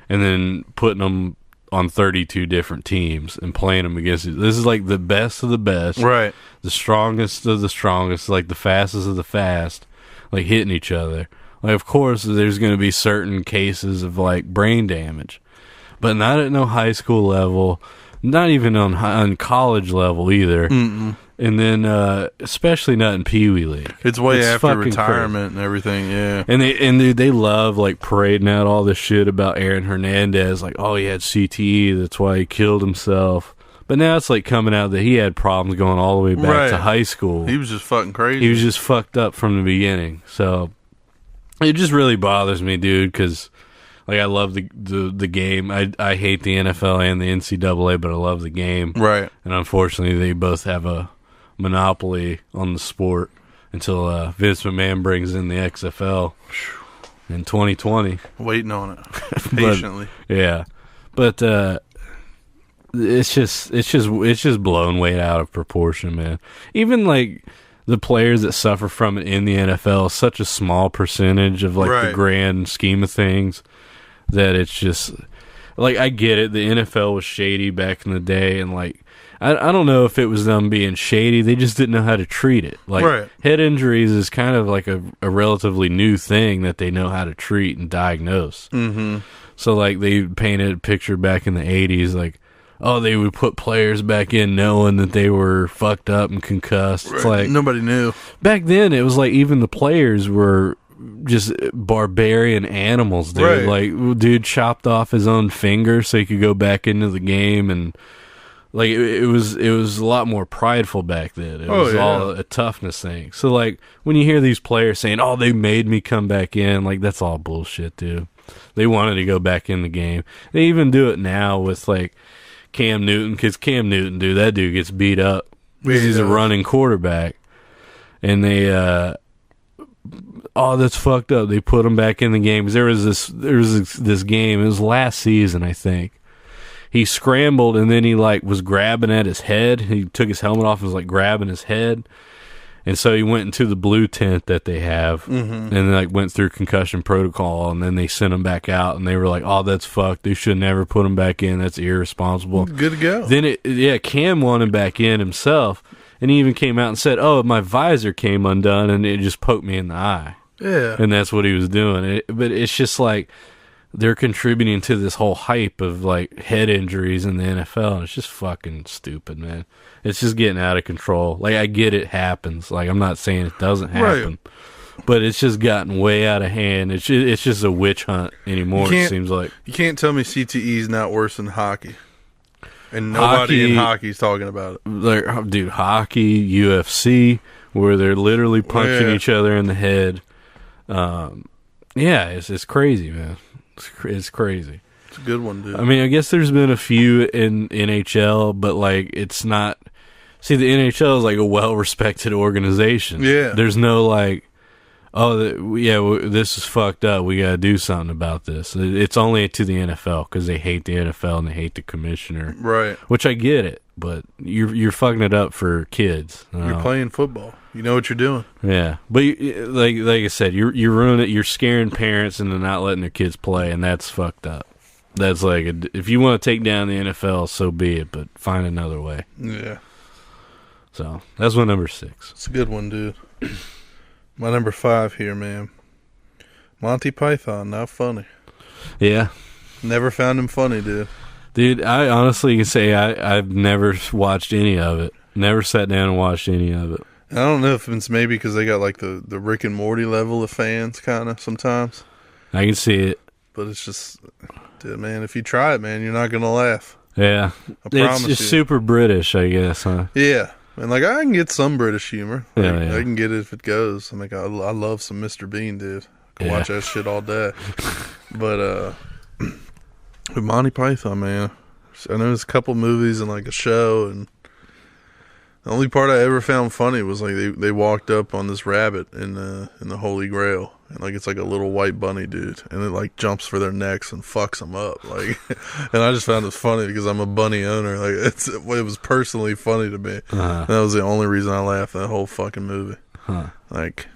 and then putting them on 32 different teams and playing them against it. This is like the best of the best, Right. the strongest of the strongest, like the fastest of the fast, like hitting each other. Like, of course, there's going to be certain cases of like brain damage, but not at no high school level, not even on college level either. Mm-mm. And then, especially not in Pee Wee League. It's way after fucking retirement and everything, yeah. And they love like parading out all this shit about Aaron Hernandez, like, oh, he had CTE, that's why he killed himself. But now it's like coming out that he had problems going all the way back to high school. He was just fucking crazy. He was just fucked up from the beginning. So it just really bothers me, dude, because like I love the game. I hate the NFL and the NCAA, but I love the game. Right. And unfortunately, they both have a monopoly on the sport until Vince McMahon brings in the XFL in 2020. Waiting on it patiently. But it's just blown way out of proportion, man. Even like the players that suffer from it in the NFL is such a small percentage of like the grand scheme of things that it's just like, I get it. The NFL was shady back in the day, and like I don't know if it was them being shady. They just didn't know how to treat it. Like head injuries is kind of like a relatively new thing that they know how to treat and diagnose. Mm-hmm. So like they painted a picture back in the 80s, like, oh, they would put players back in knowing that they were fucked up and concussed. It's like nobody knew. Back then it was like even the players were just barbarian animals, dude. Like dude chopped off his own finger so he could go back into the game, and like it was a lot more prideful back then. It was all a toughness thing. So like when you hear these players saying, "Oh, they made me come back in," like that's all bullshit, dude. They wanted to go back in the game. They even do it now with like Cam Newton, because Cam Newton, dude, that dude gets beat up because he's a running quarterback, and they oh, that's fucked up. They put him back in the game because there was this game. It was last season, I think. He scrambled and then he like was grabbing at his head. He took his helmet off and was like grabbing his head, and so he went into the blue tent that they have, and then like went through concussion protocol, and then they sent him back out, and they were like, "Oh, that's fucked. They should never put him back in. That's irresponsible." Good to go. Then Cam wanted him back in himself, and he even came out and said, "Oh, my visor came undone, and it just poked me in the eye." Yeah, and that's what he was doing. But it's just like they're contributing to this whole hype of like head injuries in the NFL, and it's just fucking stupid, man. It's just getting out of control. Like, I get it happens. Like, I'm not saying it doesn't happen, but it's just gotten way out of hand. It's just a witch hunt anymore, it seems like. You can't tell me CTE is not worse than hockey. And nobody in hockey is talking about it. Like, dude, hockey, UFC, where they're literally punching each other in the head. It's crazy, man. It's crazy. It's a good one, dude. I mean, I guess there's been a few in NHL, but like it's not. See, the NHL is like a well-respected organization. Yeah. There's no like, this is fucked up. We got to do something about this. It's only to the NFL because they hate the NFL and they hate the commissioner. Right. Which I get it, but you're fucking it up for kids. You're playing football. You know what you're doing. Yeah, but like I said, you're ruining it. You're scaring parents into not letting their kids play, and that's fucked up. That's like, if you want to take down the NFL, so be it, but find another way. Yeah. So, that's my number 6. It's a good one, dude. My number 5 here, man. Monty Python, not funny. Yeah. Never found him funny, dude. Dude, I honestly can say I've never watched any of it. Never sat down and watched any of it. I don't know if it's maybe because they got like the Rick and Morty level of fans, kind of, sometimes. I can see it. But it's just, dude, man, if you try it, man, you're not going to laugh. Yeah. I promise it's just you. super British, I guess, huh? Yeah. And like, I can get some British humor. Like, Yeah. I can get it if it goes. I'm like, I love some Mr. Bean, dude. I can watch that shit all day. But with Monty Python, man, I know there's a couple movies and like a show, and the only part I ever found funny was like they walked up on this rabbit in the Holy Grail, and like it's like a little white bunny dude, and it like jumps for their necks and fucks them up, like. And I just found it funny because I'm a bunny owner. Like it was personally funny to me. Uh-huh. That was the only reason I laughed that whole fucking movie. Huh. Like,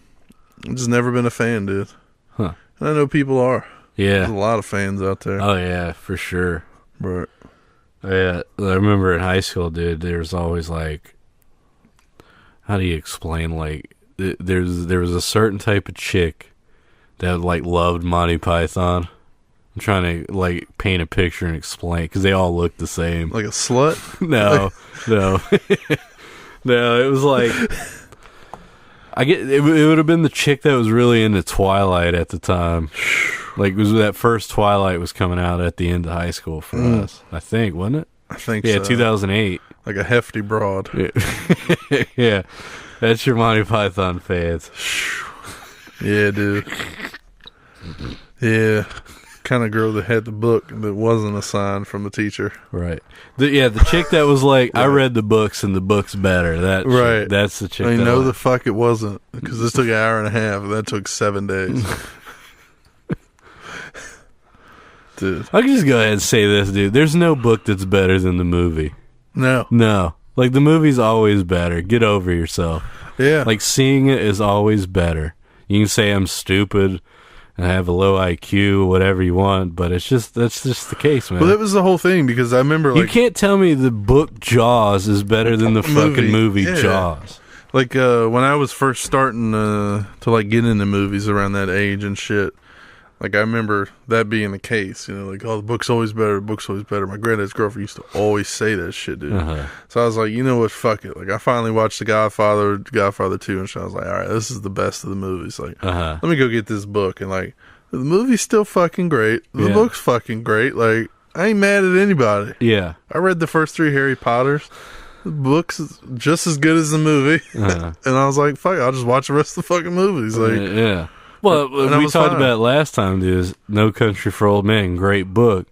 I've just never been a fan, dude. Huh. And I know people are. Yeah. There's a lot of fans out there. Oh, yeah, for sure. But Yeah, I remember in high school, dude, there's always like, how do you explain, like, there was a certain type of chick that like loved Monty Python. I'm trying to like paint a picture and explain, because they all look the same. like a slut? No, no. No, it was like, it would have been the chick that was really into Twilight at the time. Like, it was that first Twilight was coming out at the end of high school for us, I think, wasn't it? I think Yeah, so. 2008. Like a hefty broad. Yeah. Yeah, that's your Monty Python fans. Yeah, dude. Yeah. Kind of girl that had the book that wasn't a sign from the teacher. Right. The chick that was like, I read the books and the book's better. That Right. chick, that's the chick. I that know the fuck it wasn't, because this took an hour and a half, and that took 7 days. Dude. I can just go ahead and say this, dude. There's no book that's better than the movie. No. No. Like, the movie's always better. Get over yourself. Yeah. Like, seeing it is always better. You can say I'm stupid and I have a low IQ, whatever you want, but that's just the case, man. Well, that was the whole thing, because I remember, like, you can't tell me the book Jaws is better than the fucking movie Yeah. Jaws. like when I was first starting to like get into movies around that age and shit. Like, I remember that being the case, you know, like, oh, the book's always better, the book's always better. My granddad's girlfriend used to always say that shit, dude. Uh-huh. So I was like, you know what, fuck it. Like, I finally watched The Godfather 2, and I was like, all right, this is the best of the movies. Like, Uh-huh. let me go get this book. And, like, the movie's still fucking great. The Yeah. book's fucking great. Like, I ain't mad at anybody. Yeah. I read the first 3 Harry Potters. The book's just as good as the movie. Uh-huh. And I was like, fuck it, I'll just watch the rest of the fucking movies. Like, Yeah. Well, And I we was talked fine. about it last time, dude. Is No Country for Old Men, great book.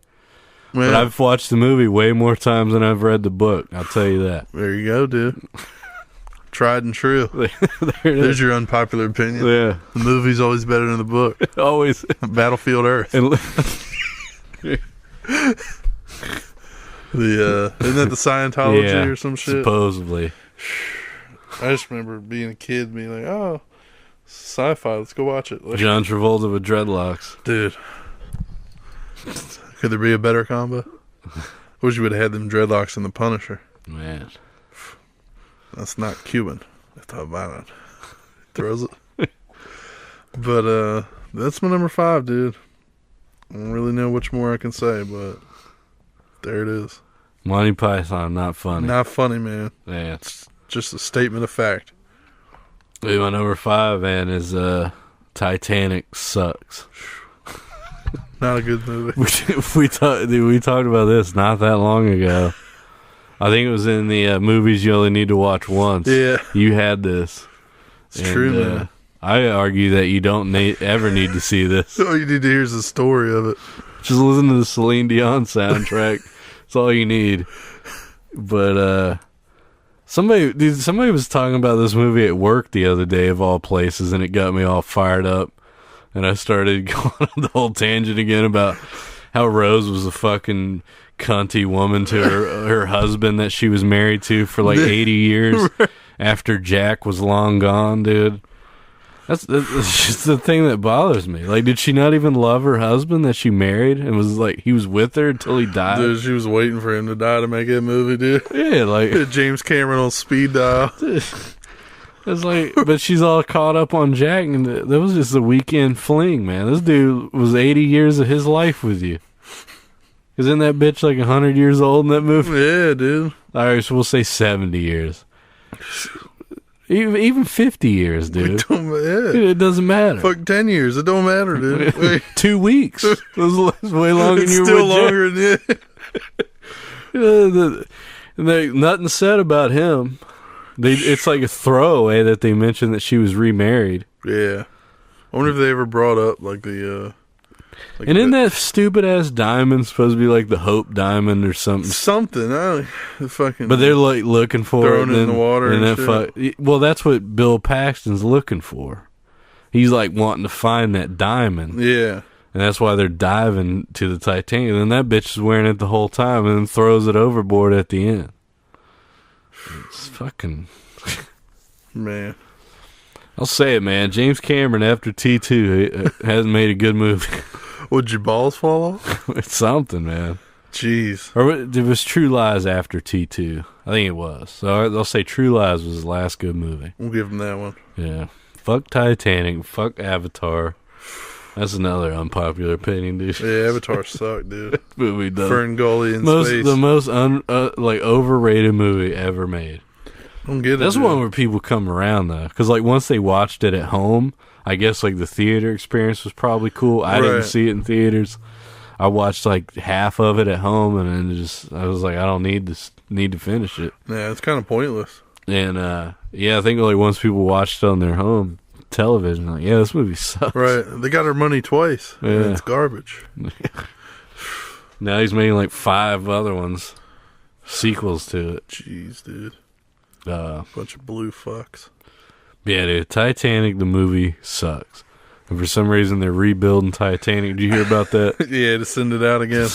man, But I've watched the movie way more times than I've read the book. I'll tell you that. there you go, dude. Tried and true. There it There's is. your unpopular opinion. Yeah, The movie's always better than the book. always. Battlefield Earth. And Isn't that the Scientology yeah, or some shit? supposedly. I just remember being a kid, being like, "Oh, sci-fi, let's go watch it." Like, John Travolta with dreadlocks. dude, could there be a better combo? Wish you would have had them dreadlocks in The Punisher. Man. That's not Cuban. It's Havana. Throws it. But that's my number 5, dude. I don't really know which more I can say, but there it is. Monty Python, not funny. Not funny, man. Yeah. It's just a statement of fact. Dude, my number 5, man, is Titanic sucks. Not a good movie. we talked about this not that long ago. I think it was in the movies you only need to watch once. Yeah. You had this. It's true, man. I argue that you don't ever need to see this. All you need to hear is the story of it. Just listen to the Celine Dion soundtrack. That's all you need. But Somebody was talking about this movie at work the other day, of all places, and it got me all fired up. And I started going on the whole tangent again about how Rose was a fucking cunty woman to her husband that she was married to for like 80 years after Jack was long gone, dude. That's just the thing that bothers me. Like, did she not even love her husband that she married and was like, he was with her until he died? Dude, she was waiting for him to die to make that movie, dude. Yeah, like James Cameron on speed dial. It's like, but she's all caught up on Jack, and that was just a weekend fling, man. This dude was 80 years of his life with you. Isn't that bitch like 100 years old in that movie? Yeah, dude. All right, so we'll say 70 years. Even 50 years, dude. It doesn't matter. Fuck 10 years. It don't matter, dude. 2 weeks. It was way longer than you were. Still longer than nothing said about him. It's like a throwaway that they mentioned that she was remarried. Yeah. I wonder if they ever brought up like the and isn't that stupid ass diamond supposed to be like the Hope Diamond or something? But they're like looking for throwing it in the water and shit. Well, that's what Bill Paxton's looking for. He's like wanting to find that diamond. Yeah. And that's why they're diving to the Titanic. And then that bitch is wearing it the whole time and then throws it overboard at the end. It's fucking... Man. I'll say it, man. James Cameron, after T2, hasn't made a good movie. Would your balls fall off? It's something, man. Jeez. Or it was True Lies after T2. I think it was. So I'll say True Lies was his last good movie. We'll give him that one. Yeah. Fuck Titanic. Fuck Avatar. That's another unpopular opinion, dude. Yeah, Avatar sucked, dude. Movie does. Fern Gully in space. The most overrated movie ever made. I don't get it. That's one where people come around, though. Because, like, once they watched it at home, I guess, like, the theater experience was probably cool. I didn't see it in theaters. I watched, like, half of it at home, and then I was like, I don't need to finish it. Yeah, it's kind of pointless. And, yeah, I think, like, once people watched it on their home television, like, yeah, this movie sucks. Right. They got their money twice. Yeah. And it's garbage. Now he's making, like, 5 other ones. Sequels to it. Jeez, dude. Bunch of blue fucks. Yeah, dude. Titanic, the movie, sucks. And for some reason, they're rebuilding Titanic. Did you hear about that? Yeah, to send it out again.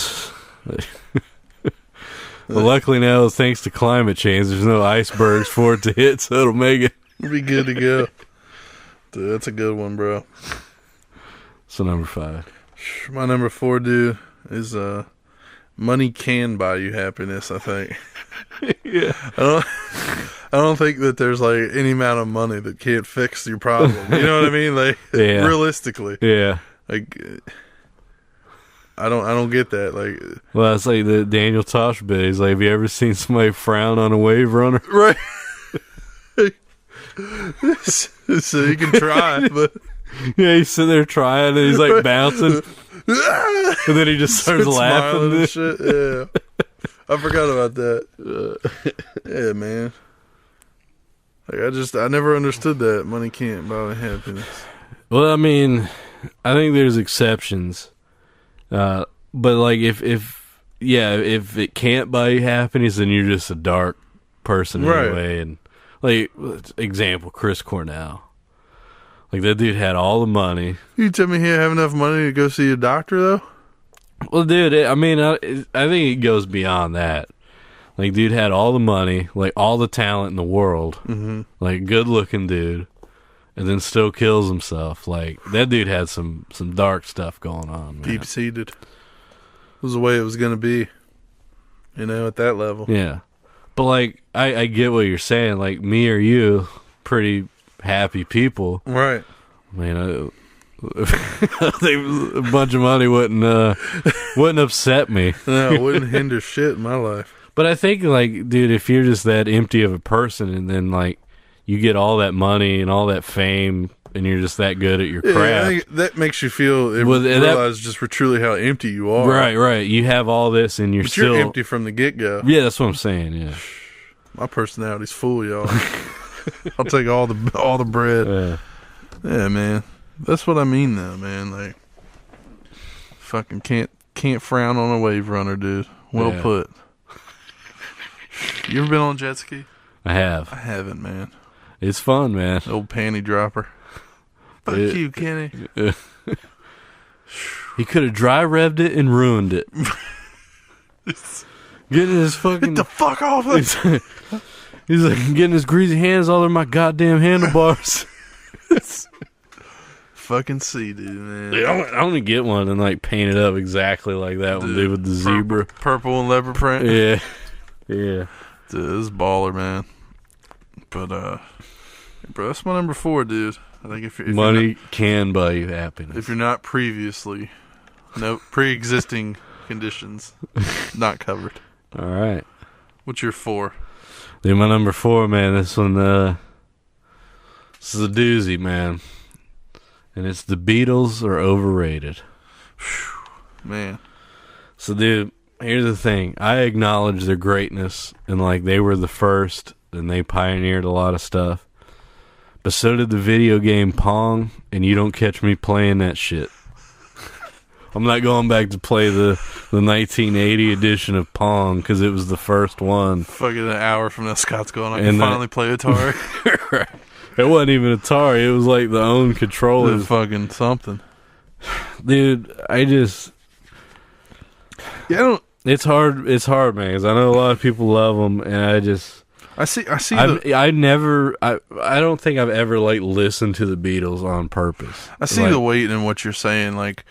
Well, luckily now, thanks to climate change, there's no icebergs for it to hit, so it'll make it. It'll be good to go. Dude, that's a good one, bro. So number 5. My number 4, dude, is money can buy you happiness, I think. Yeah. I don't think that there's like any amount of money that can't fix your problem. You know what I mean? Like, yeah. Realistically. Yeah. Like, I don't get that. Like, well, it's like the Daniel Tosh bit. He's like, have you ever seen somebody frown on a wave runner? Right. So you can try, but yeah, he's sitting there trying, and he's like bouncing, and then he just starts laughing and shit. Yeah, I forgot about that. Yeah, man. Like I never understood that money can't buy happiness. Well, I mean, I think there's exceptions, but like if it can't buy you happiness, then you're just a dark person anyway, and. Like, example, Chris Cornell. Like, that dude had all the money. You tell me he didn't have enough money to go see a doctor, though? Well, dude, I mean, I think it goes beyond that. Like, dude had all the money, like, all the talent in the world. Mm-hmm. Like, good-looking dude. And then still kills himself. Like, that dude had some dark stuff going on, man. Deep-seated. It was the way it was going to be. You know, at that level. Yeah. But, like, I get what you're saying. Like, me or you, pretty happy people. Right. I mean, I think a bunch of money wouldn't upset me. No, it wouldn't hinder shit in my life. But I think, like, dude, if you're just that empty of a person and then, like, you get all that money and all that fame and you're just that good at your craft. I think that makes you realize just for truly how empty you are. Right. You have all this and you're empty from the get-go. Yeah, that's what I'm saying, yeah. My personality's full, y'all. I'll take all the bread. Yeah, man. That's what I mean, though, man. Like, fucking can't frown on a wave runner, dude. Well put. You ever been on a jet ski? I have. I haven't, man. It's fun, man. Old panty dropper. Fuck you, Kenny. He could have dry revved it and ruined it. Getting his fucking... Get the fuck off of He's like, getting his greasy hands all over my goddamn handlebars. Fucking see, dude, man. Dude, I want to get one and like paint it up exactly like that one, dude, with the zebra. Purple and leopard print. Yeah. Yeah. Dude, this is baller, man. But, bro, that's my number 4, dude. I think if money can buy you happiness. If you're not previously, no pre-existing conditions not covered. All right. What's your 4? Dude, my number 4, man. This one, this is a doozy, man. And it's the Beatles are overrated. Man. So, dude, here's the thing. I acknowledge their greatness, and like they were the first, and they pioneered a lot of stuff. But so did the video game Pong, and you don't catch me playing that shit. I'm not going back to play the 1980 edition of Pong because it was the first one. Fucking an hour from now, Scott's going, I can finally play Atari. It wasn't even Atari. It was like the own controller. Fucking something. Dude, I just... Yeah, It's hard, man, because I know a lot of people love them, and I just... I see. I don't think I've ever like listened to the Beatles on purpose. I see the weight in what you're saying. Like,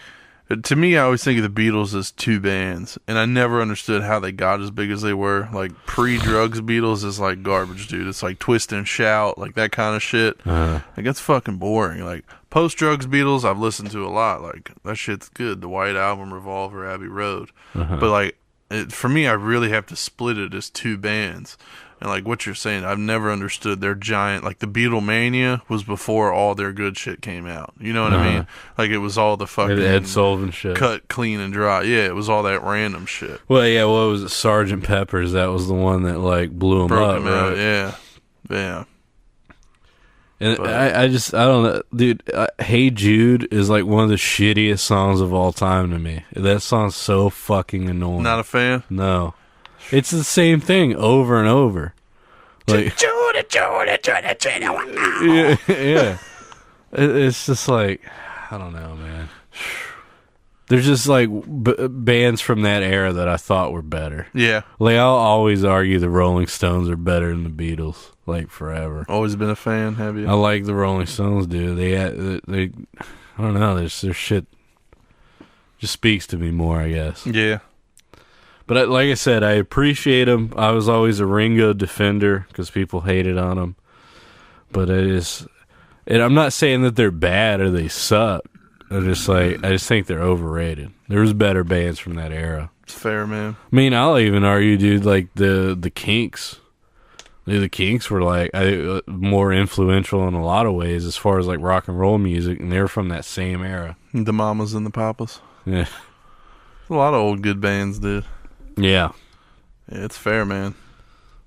to me, I always think of the Beatles as 2 bands, and I never understood how they got as big as they were. Like, pre-drugs Beatles is like garbage, dude. It's like Twist and Shout, like that kind of shit. Like, that's fucking boring. Like, post-drugs Beatles, I've listened to a lot. Like, that shit's good. The White Album, Revolver, Abbey Road. But like, for me, I really have to split it as 2 bands. And like what you're saying, I've never understood their giant, like the Beatlemania was before all their good shit came out. You know what I mean? Like it was all the fucking Ed Sullivan shit. Cut, clean, and dry. Yeah, it was all that random shit. Well, yeah, what was it? Sgt. Pepper's, that was the one that like blew them Broke up, them right? out, yeah. Yeah. And I don't know, dude. Hey Jude is like one of the shittiest songs of all time to me. That song's so fucking annoying. Not a fan? No. It's the same thing over and over. Like, yeah. It's just like, I don't know, man. There's just like bands from that era that I thought were better. Yeah. Like, I'll always argue the Rolling Stones are better than the Beatles, like forever. Always been a fan, have you? I like the Rolling Stones, dude. They I don't know, their shit just speaks to me more, I guess. Yeah. But like I said, I appreciate them. I was always a Ringo defender because people hated on him. But I'm not saying that they're bad or they suck. I just think they're overrated. There's better bands from that era. It's fair, man. I mean, I'll even argue, dude, like the Kinks. The Kinks were like more influential in a lot of ways as far as like rock and roll music, and they're from that same era. The Mamas and the Papas. Yeah, a lot of old good bands, dude. Yeah, it's fair, man.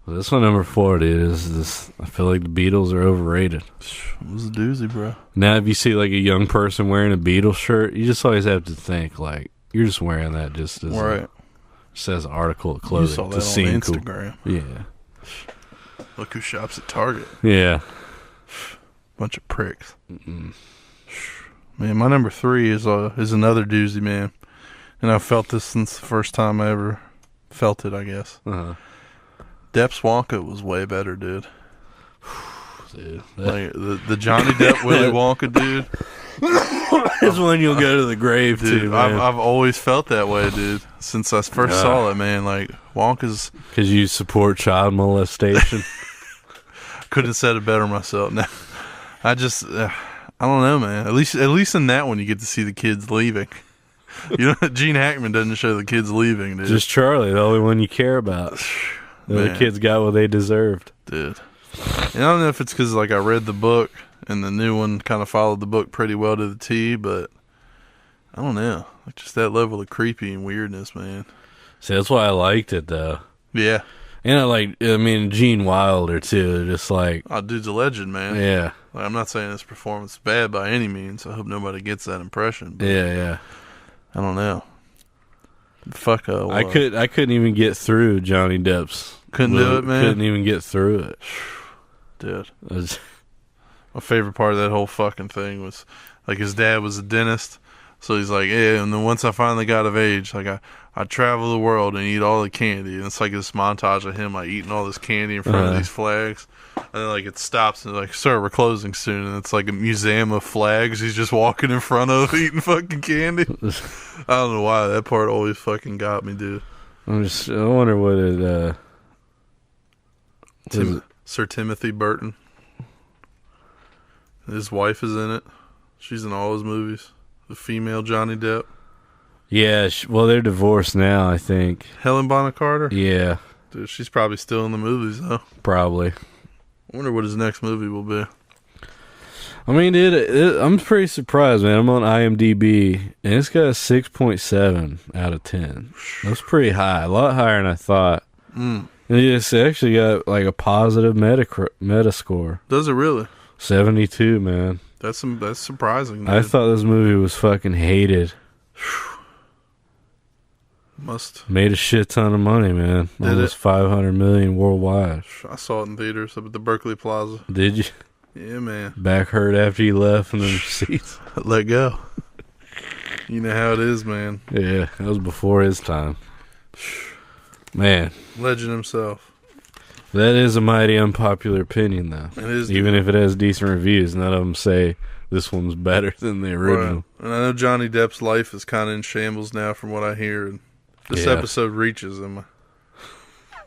Well, this one number 4, dude, is I feel like the Beatles are overrated. It was a doozy, bro. Now, if you see like a young person wearing a Beatles shirt, you just always have to think like you're just wearing that just as right. Just as an article of clothing. You saw that to seem on Instagram. Cool. Yeah. Look who shops at Target. Yeah. Bunch of pricks. Man, my number 3 is another doozy, man. And I've felt this since the first time I ever felt it, I guess. Depp's Wonka was way better, dude. Dude, like the Johnny Depp Willy Wonka, dude. That's when you'll go to the grave, dude, too, man. I've always felt that way, dude. Since I first saw it, man. Like, Wonka's... Because you support child molestation. Couldn't have said it better myself. Now, I just... I don't know, man. At least in that one, you get to see the kids leaving. You know, Gene Hackman doesn't show the kids leaving, dude. Just Charlie, the only one you care about. The other kids got what they deserved. Dude. And I don't know if it's because, like, I read the book, and the new one kind of followed the book pretty well to the T, but I don't know. Like, just that level of creepy and weirdness, man. See, that's why I liked it, though. Yeah. And Gene Wilder, too. Just like... Oh, dude's a legend, man. Yeah. Like, I'm not saying his performance is bad by any means. I hope nobody gets that impression. But yeah. I don't know. Fuck. I couldn't even get through Johnny Depp's Couldn't do it, man. Couldn't even get through it. Dude. My favorite part of that whole fucking thing was, like, his dad was a dentist. So he's like, yeah, and then once I finally got of age, like, I travel the world and eat all the candy. And it's like this montage of him, like, eating all this candy in front of these flags. And then, like, it stops and like, sir, we're closing soon. And it's like a museum of flags he's just walking in front of eating fucking candy. I don't know why. That part always fucking got me, dude. I wonder what it, Sir Timothy Burton. His wife is in it. She's in all his movies. The female Johnny Depp. Yeah, well, they're divorced now, I think. Helen Bonham Carter? Yeah. Dude, she's probably still in the movies, though. Probably. I wonder what his next movie will be. I mean, I'm pretty surprised, man. I'm on IMDb, and it's got a 6.7 out of 10. That's pretty high. A lot higher than I thought. And it's actually got, like, a positive Metascore. Does it really? 72, man. That's surprising, dude. I thought this movie was fucking hated. Made a shit ton of money, man. Almost $500 million worldwide. I saw it in theaters up at the Berkeley Plaza. Did you? Yeah, man. Back hurt after you left in the seats. Let go. You know how it is, man. Yeah, that was before his time. Man. Legend himself. That is a mighty unpopular opinion, though. It is. Even if it has decent reviews, none of them say this one's better than the original. Right. And I know Johnny Depp's life is kind of in shambles now from what I hear. And this episode reaches him.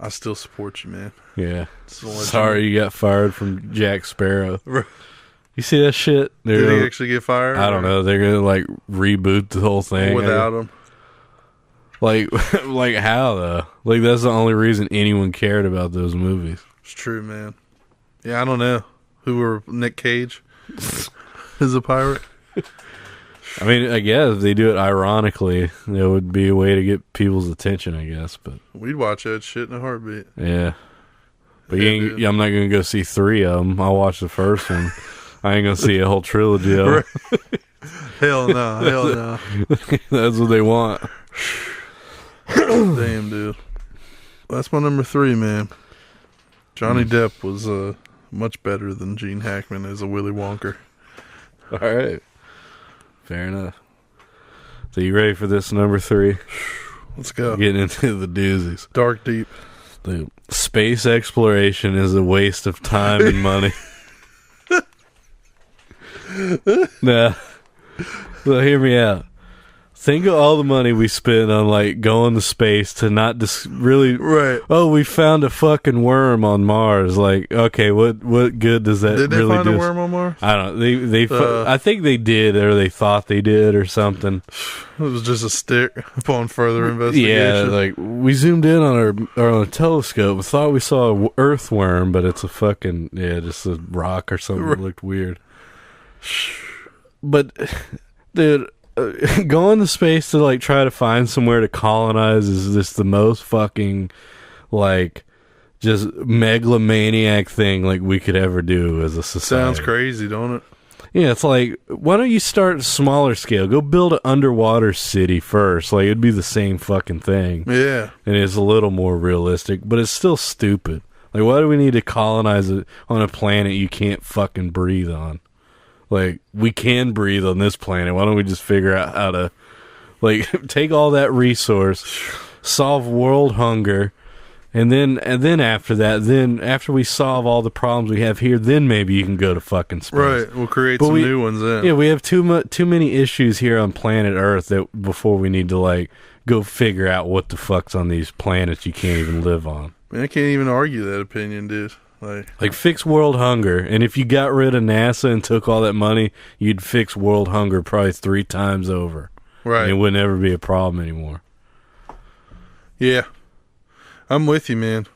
I still support you, man. Yeah. Sorry you got fired from Jack Sparrow. You see that shit? Did he actually get fired? I don't know. They're going to, like, reboot the whole thing. Without him? Like how, though? Like, that's the only reason anyone cared about those movies. It's true, man. Yeah, I don't know. Who were Nick Cage? Is a pirate? I mean, I guess if they do it ironically, it would be a way to get people's attention, I guess. But we'd watch that shit in a heartbeat. Yeah. But I'm not going to go see 3 of them. I'll watch the first one. I ain't going to see a whole trilogy of them. Hell no. Hell no. That's what they want. Damn, dude. That's my number 3, man. Johnny Depp was much better than Gene Hackman as a Willy Wonka. All right. Fair enough. So you ready for this number 3? Let's go. Getting into the doozies. Dark deep. Dude, space exploration is a waste of time and money. Nah. So hear me out. Think of all the money we spent on, like, going to space to not really... Right. Oh, we found a fucking worm on Mars. Like, okay, what good does that really do? Did they find a worm on Mars? I don't know. I think they did, or they thought they did, or something. It was just a stick upon further investigation. Yeah, like, we zoomed in on our telescope. We thought we saw a earthworm, but it's a fucking... Yeah, just a rock or something that looked weird. But, dude... going to space to, like, try to find somewhere to colonize is just the most fucking, like, just megalomaniac thing, like, we could ever do as a society. Sounds crazy, don't it? Yeah, it's like, why don't you start smaller scale? Go build an underwater city first. Like, it'd be the same fucking thing. Yeah. And it's a little more realistic, but it's still stupid. Like, why do we need to colonize it on a planet you can't fucking breathe on? Like, we can breathe on this planet. Why don't we just figure out how to, like, take all that resource, solve world hunger, and then after that, after we solve all the problems we have here, then maybe you can go to fucking space. Right. We'll create some new ones then. Yeah, we have too many issues here on planet Earth that before we need to, like, go figure out what the fuck's on these planets you can't even live on. Man, I can't even argue that opinion, dude. Like, fix world hunger. And if you got rid of NASA and took all that money, you'd fix world hunger probably 3 times over. Right. And it would never be a problem anymore. Yeah. I'm with you, man.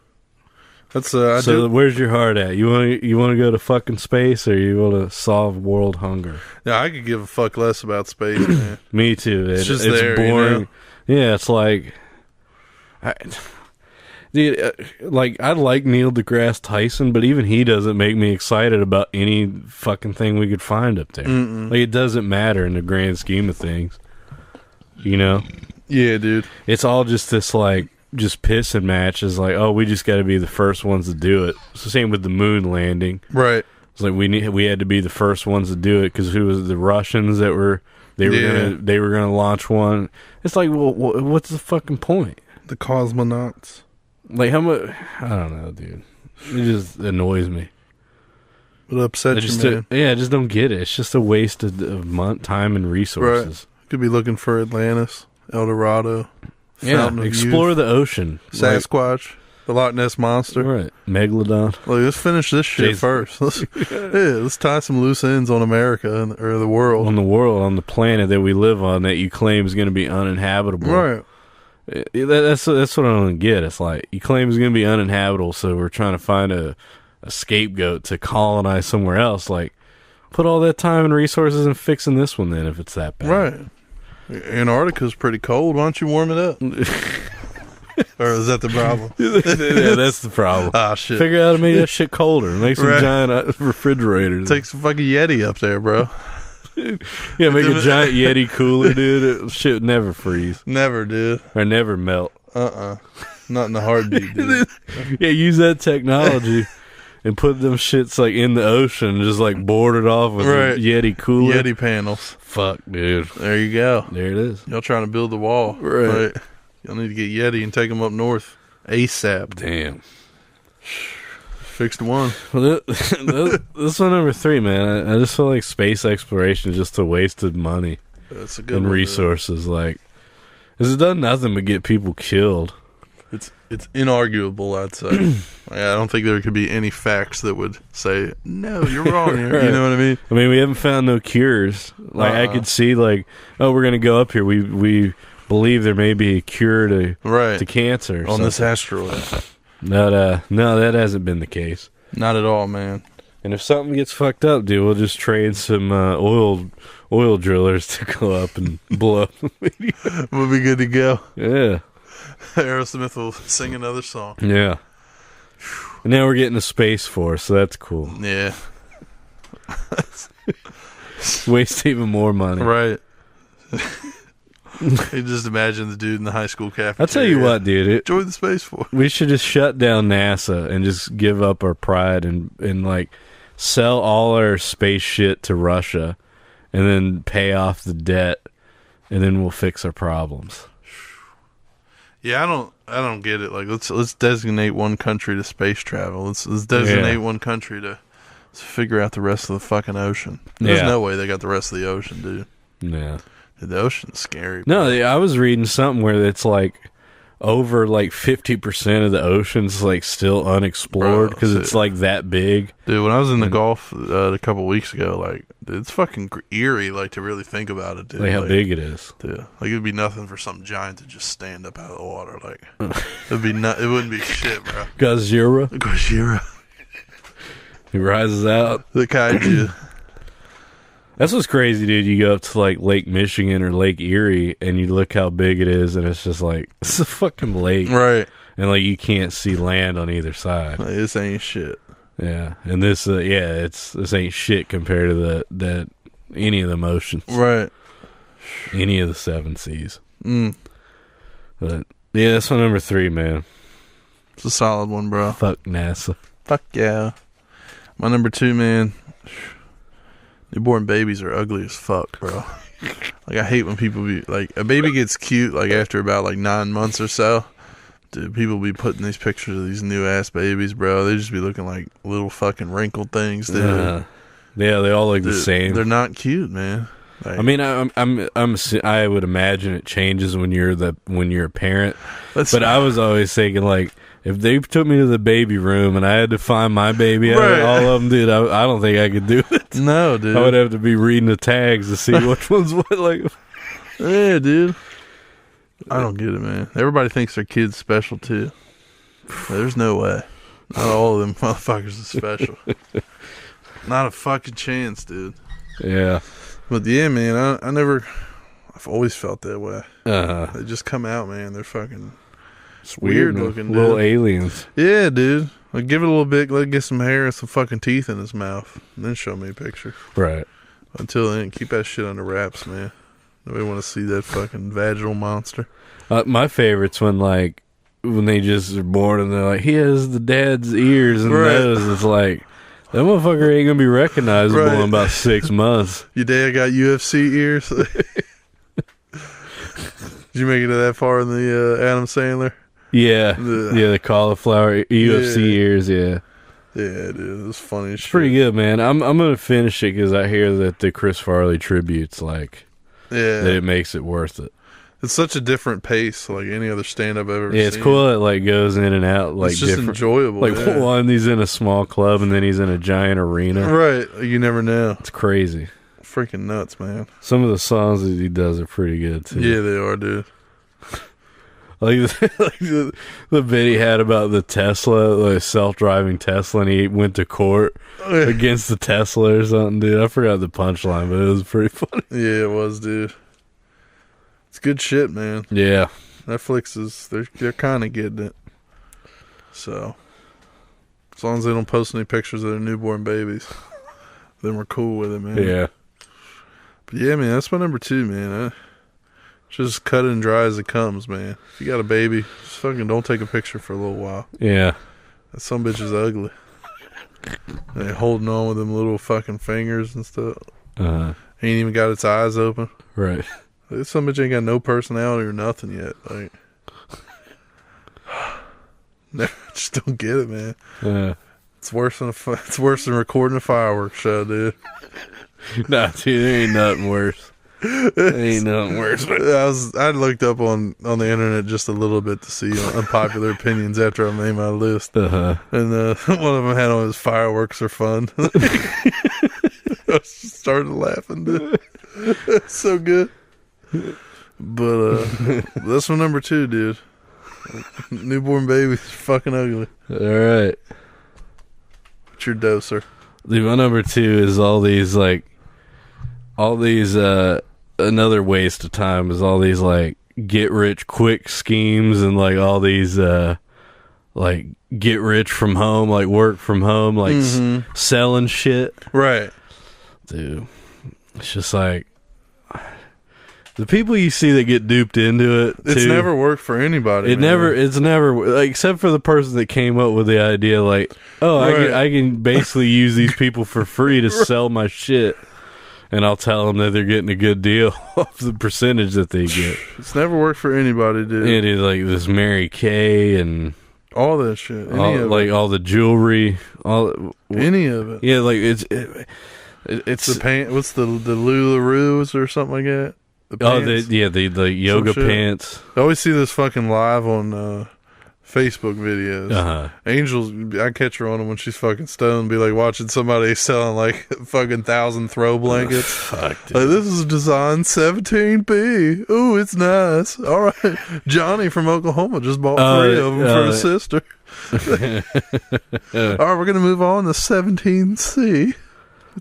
That's where's your heart at? You want to go to fucking space, or you want to solve world hunger? Yeah, I could give a fuck less about space, man. Me too. It's just there, boring. You know? Yeah, it's like... Dude, like, I like Neil deGrasse Tyson, but even he doesn't make me excited about any fucking thing we could find up there. Like, it doesn't matter in the grand scheme of things. You know? Yeah, dude. It's all just this, like, just pissing matches. Like, oh, we just got to be the first ones to do it. It's the same with the moon landing. Right. It's like we had to be the first ones to do it because who was the Russians that were they were gonna launch one. It's like, well, what's the fucking point? The cosmonauts. Like, how much? I don't know, dude. It just annoys me. It upsets you, man. I just don't get it. It's just a waste of time and resources. Right. Could be looking for Atlantis, El Dorado. Explore the ocean. Sasquatch. The Loch Ness Monster. Right. Megalodon. Like, let's finish this shit first. Let's tie some loose ends on America or the world. On the planet that we live on that you claim is going to be uninhabitable. Right. That's what I don't get. It's like, you claim it's going to be uninhabitable, so we're trying to find a scapegoat to colonize somewhere else. Like, put all that time and resources in fixing this one then if it's that bad. Right. Antarctica's pretty cold. Why don't you warm it up? Or is that the problem? Yeah, that's the problem. Ah, shit. Figure out how to make that shit colder. Make some giant refrigerators. Take some fucking Yeti up there, bro. Yeah, make a giant Yeti cooler, dude. Shit would never freeze. Never, dude. Or never melt. Not in the heartbeat, dude. Yeah, use that technology and put them shits like in the ocean, just like board it off with a Yeti cooler. Yeti panels. Fuck, dude. There you go. There it is. Y'all trying to build the wall. Right. Y'all need to get Yeti and take them up north. ASAP. Damn. Fixed one. Well, this one number 3, man. I just feel like space exploration is just a waste of money. That's a good and one, resources. Like, because it does nothing but get people killed. It's inarguable, I'd say. I don't think there could be any facts that would say, no, you're wrong here. Right. You know what I mean? I mean, we haven't found no cures. Like, I could see, like, oh, we're going to go up here. We believe there may be a cure to cancer. On this asteroid. No, that hasn't been the case. Not at all, man. And if something gets fucked up, dude, we'll just trade some oil drillers to go up and blow up the video. We'll be good to go. Yeah. Aerosmith will sing another song. Yeah. And now we're getting a Space Force, so that's cool. Yeah. Waste even more money. Right. You just imagine the dude in the high school cafeteria. I'll tell you what, dude. Join the Space Force. We should just shut down NASA and just give up our pride and like sell all our space shit to Russia and then pay off the debt and then we'll fix our problems. Yeah, I don't get it. Like, let's designate one country to space travel. Let's designate one country to figure out the rest of the fucking ocean. There's no way they got the rest of the ocean, dude. Yeah. Dude, the ocean's scary. Bro. No, I was reading something where it's like over like 50% of the ocean's like still unexplored because it's like that big. Dude, when I was in the Gulf a couple weeks ago, like, dude, it's fucking eerie, like, to really think about it, dude. Like how big it is. Dude, like, it'd be nothing for something giant to just stand up out of the water. Like, it wouldn't be shit, bro. Gojira. He rises out. The kaiju. That's what's crazy, dude. You go up to like Lake Michigan or Lake Erie and you look how big it is and it's just like, it's a fucking lake. Right. And like you can't see land on either side. Like, this ain't shit. Yeah. And this this ain't shit compared to any of the oceans. Right. Any of the 7 seas. But yeah, that's my number 3, man. It's a solid one, bro. Fuck NASA. Fuck yeah. My number 2, man. Newborn babies are ugly as fuck, bro. Like, I hate when people be like, a baby gets cute like after about like 9 months or so. Dude, people be putting these pictures of these new ass babies, bro. They just be looking like little fucking wrinkled things, dude. Yeah, they all look the same. They're not cute, man. Like, I mean, I would imagine it changes when you're a parent. But I was always thinking, like, if they took me to the baby room and I had to find my baby out of all of them, dude, I don't think I could do it. No, dude. I would have to be reading the tags to see which one's what. Like, yeah, dude. I don't get it, man. Everybody thinks their kid's special too. There's no way. Not all of them motherfuckers are special. Not a fucking chance, dude. Yeah. But yeah, man, I've always felt that way. They just come out, man. They're fucking weird looking, dude. Little aliens. Yeah, dude. Like, give it a little bit, let it get some hair and some fucking teeth in his mouth, and then show me a picture. Right. Until then, keep that shit under wraps, man. Nobody want to see that fucking vaginal monster. My favorite's when, like, when they just are born and they're like, he has the dad's ears and Right. nose. It's like, that motherfucker ain't gonna be recognizable in about 6 months. Your dad got UFC ears. Did you make it to that far in the Adam Sandler? Yeah, the cauliflower UFC ears. Yeah, dude, it was funny. It's pretty good, man. I'm gonna finish it because I hear that the Chris Farley tribute's like, that it makes it worth it. It's such a different pace, like any other stand-up I've ever seen. Yeah, it's cool. It like goes in and out, like it's just different. Enjoyable. Like one, he's in a small club, and then he's in a giant arena. Right, you never know. It's crazy. Freaking nuts, man. Some of the songs that he does are pretty good too. Yeah, they are, dude. Like the bit he had about the Tesla, like self-driving Tesla, and he went to court against the Tesla or something, dude. I forgot the punchline, but it was pretty funny. Yeah, it was, dude. It's good shit, man. Yeah. Netflix is, they're kind of getting it. So, as long as they don't post any pictures of their newborn babies, then we're cool with it, man. Yeah. But yeah, man, that's my number 2, man. Just cut it and dry as it comes, man. If you got a baby, just fucking don't take a picture for a little while. Yeah. That some bitch is ugly. They holding on with them little fucking fingers and stuff. Ain't even got its eyes open. Right. Some bitch ain't got no personality or nothing yet. Like, just don't get it, man. Yeah. It's worse than recording a fireworks show, dude. Nah, dude, there ain't nothing worse. There ain't nothing worse. I looked up on the internet just a little bit to see unpopular opinions after I made my list, and one of them had on his fireworks are fun. I started laughing, dude. It's so good. But that's my number 2, dude. Newborn babies fucking ugly. All right. What's your doser? Dude, my number 2 is all these another waste of time is all these like get rich quick schemes and like all these like get rich from home, like work from home, like selling shit. Right. Dude, it's just like the people you see that get duped into it. It's never worked for anybody. It's never like, except for the person that came up with the idea. Like, oh, right. I can basically use these people for free to sell my shit, and I'll tell them that they're getting a good deal off the percentage that they get. It's never worked for anybody, dude. It is like this Mary Kay and all that shit. All the jewelry, any of it. Yeah, like it's the pant. What's the LuLaRoos or something like that? The yoga pants. I always see this fucking live on Facebook videos. Angels, I catch her on them when she's fucking stoned, be like watching somebody selling like fucking 1,000 throw blankets. Fuck, dude. Like, this is design 17B. Ooh, it's nice. All right. Johnny from Oklahoma just bought 3 of them for his sister. All right, we're going to move on to 17C.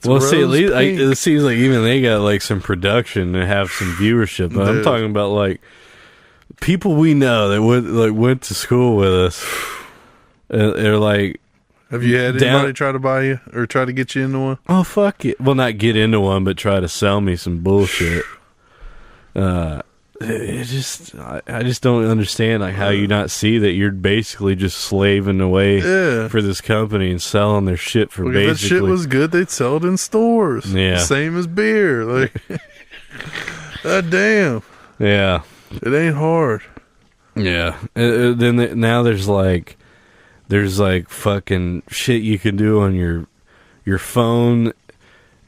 Well, see, at least it seems like even they got like some production and have some viewership. But I'm talking about like people we know that went to school with us. They're like, have you had anybody try to buy you or try to get you into one? Oh, fuck it. Well, not get into one, but try to sell me some bullshit. I just don't understand like how you not see that you're basically just slaving away for this company and selling their shit for basically. If that shit was good, they'd sell it in stores. Yeah, same as beer. Like, god damn. Yeah, it ain't hard. Yeah. Then now there's like fucking shit you can do on your phone,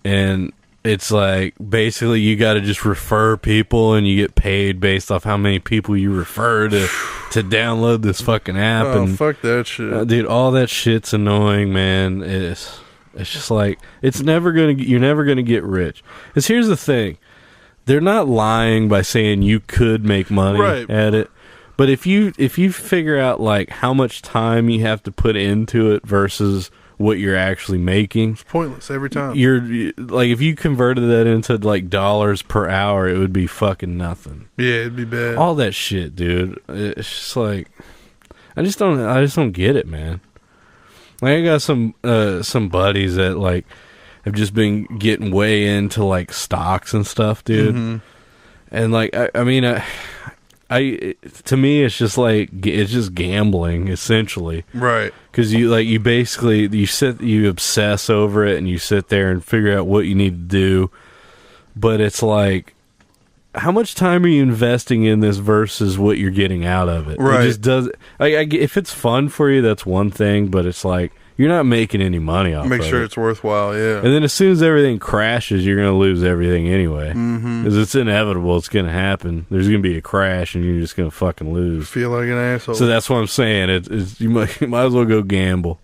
and it's like basically you got to just refer people and you get paid based off how many people you refer to download this fucking app. Oh, and fuck that shit. Dude, all that shit's annoying, man. It's just like you're never going to get rich. Cuz here's the thing. They're not lying by saying you could make money at it. But if you figure out like how much time you have to put into it versus what you're actually making, it's pointless every time. You're like, if you converted that into like dollars per hour, it would be fucking nothing. Yeah, it'd be bad. All that shit, dude. It's just like I just don't get it, man. Like I got some buddies that like have just been getting way into like stocks and stuff, dude. Mm-hmm. And like I to me, it's just like it's just gambling essentially, Right. Because you basically you obsess over it and you sit there and figure out what you need to do, but it's like, how much time are you investing in this versus what you're getting out of it? Right. It just does. If it's fun for you, that's one thing, but it's like you're not making any money off. Make of sure it. it's worthwhile. Yeah. And then as soon as everything crashes, you're going to lose everything anyway. Because it's inevitable. It's going to happen. There's going to be a crash, and you're just going to fucking lose. Feel like an asshole. So that's what I'm saying. You might as well go gamble.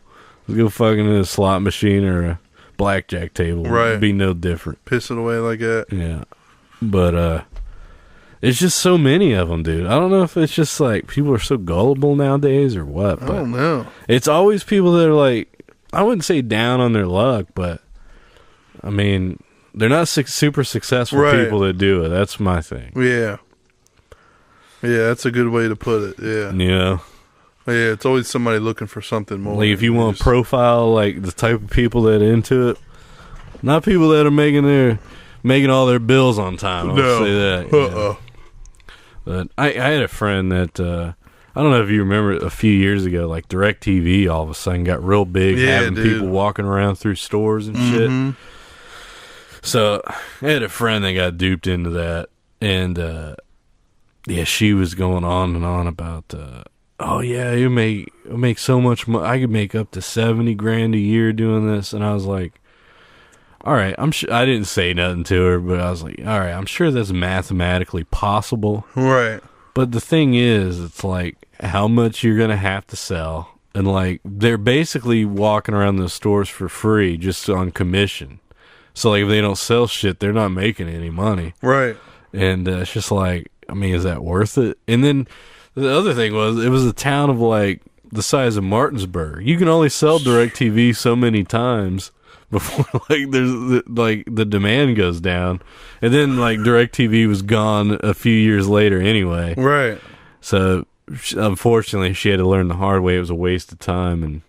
Let's go fucking in a slot machine or a blackjack table. Right. It'd be no different. Piss it away like that. Yeah. But, it's just so many of them, dude. I don't know if it's just like people are so gullible nowadays or what. But I don't know. It's always people that are like, I wouldn't say down on their luck, but I mean, they're not super successful people that do it. That's my thing. Yeah. Yeah, that's a good way to put it. Yeah. You know? Yeah, it's always somebody looking for something more. Like if you want to profile like the type of people that are into it, not people that are making all their bills on time. I'll say that. But I had a friend that I don't know if you remember a few years ago, like DirecTV all of a sudden got real big, having people walking around through stores and shit. So I had a friend that got duped into that, and she was going on and on about, oh yeah, you make so much money. I could make up to $70,000 a year doing this, and I was like, all right, I'm sure. I didn't say nothing to her, but I was like, all right, I'm sure that's mathematically possible. Right. But the thing is, it's like how much you're going to have to sell. And like, they're basically walking around the stores for free just on commission. So like, if they don't sell shit, they're not making any money. Right. And it's just like, I mean, is that worth it? And then the other thing was, it was a town of like the size of Martinsburg. You can only sell DirecTV so many times before like the demand goes down, and then like DirecTV was gone a few years later anyway. Right. So unfortunately, she had to learn the hard way. It was a waste of time and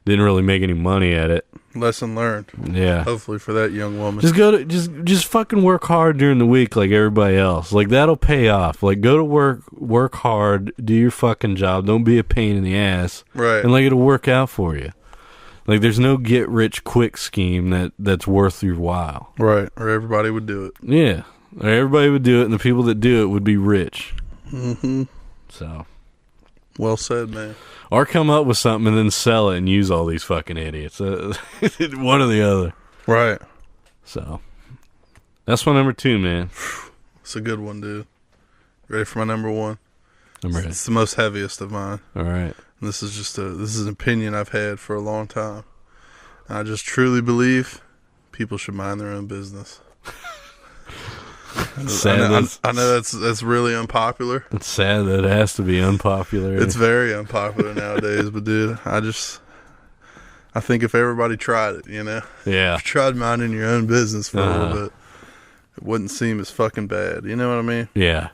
didn't really make any money at it. Lesson learned. Yeah. Hopefully for that young woman. Just fucking work hard during the week like everybody else. Like that'll pay off. Like go to work hard, do your fucking job. Don't be a pain in the ass. Right. And like it'll work out for you. Like, there's no get-rich-quick scheme that's worth your while. Right, or everybody would do it. Yeah, or everybody would do it, and the people that do it would be rich. So. Well said, man. Or come up with something and then sell it and use all these fucking idiots. One or the other. Right. So. That's my number 2, man. It's a good one, dude. Ready for my number 1? I'm ready. It's the most heaviest of mine. All right. This is an opinion I've had for a long time. I just truly believe people should mind their own business. I know that's really unpopular. It's sad that it has to be unpopular. It's very unpopular nowadays, but dude, I think if everybody tried it, you know, yeah, if you tried minding your own business for a little bit, it wouldn't seem as fucking bad. You know what I mean? Yeah.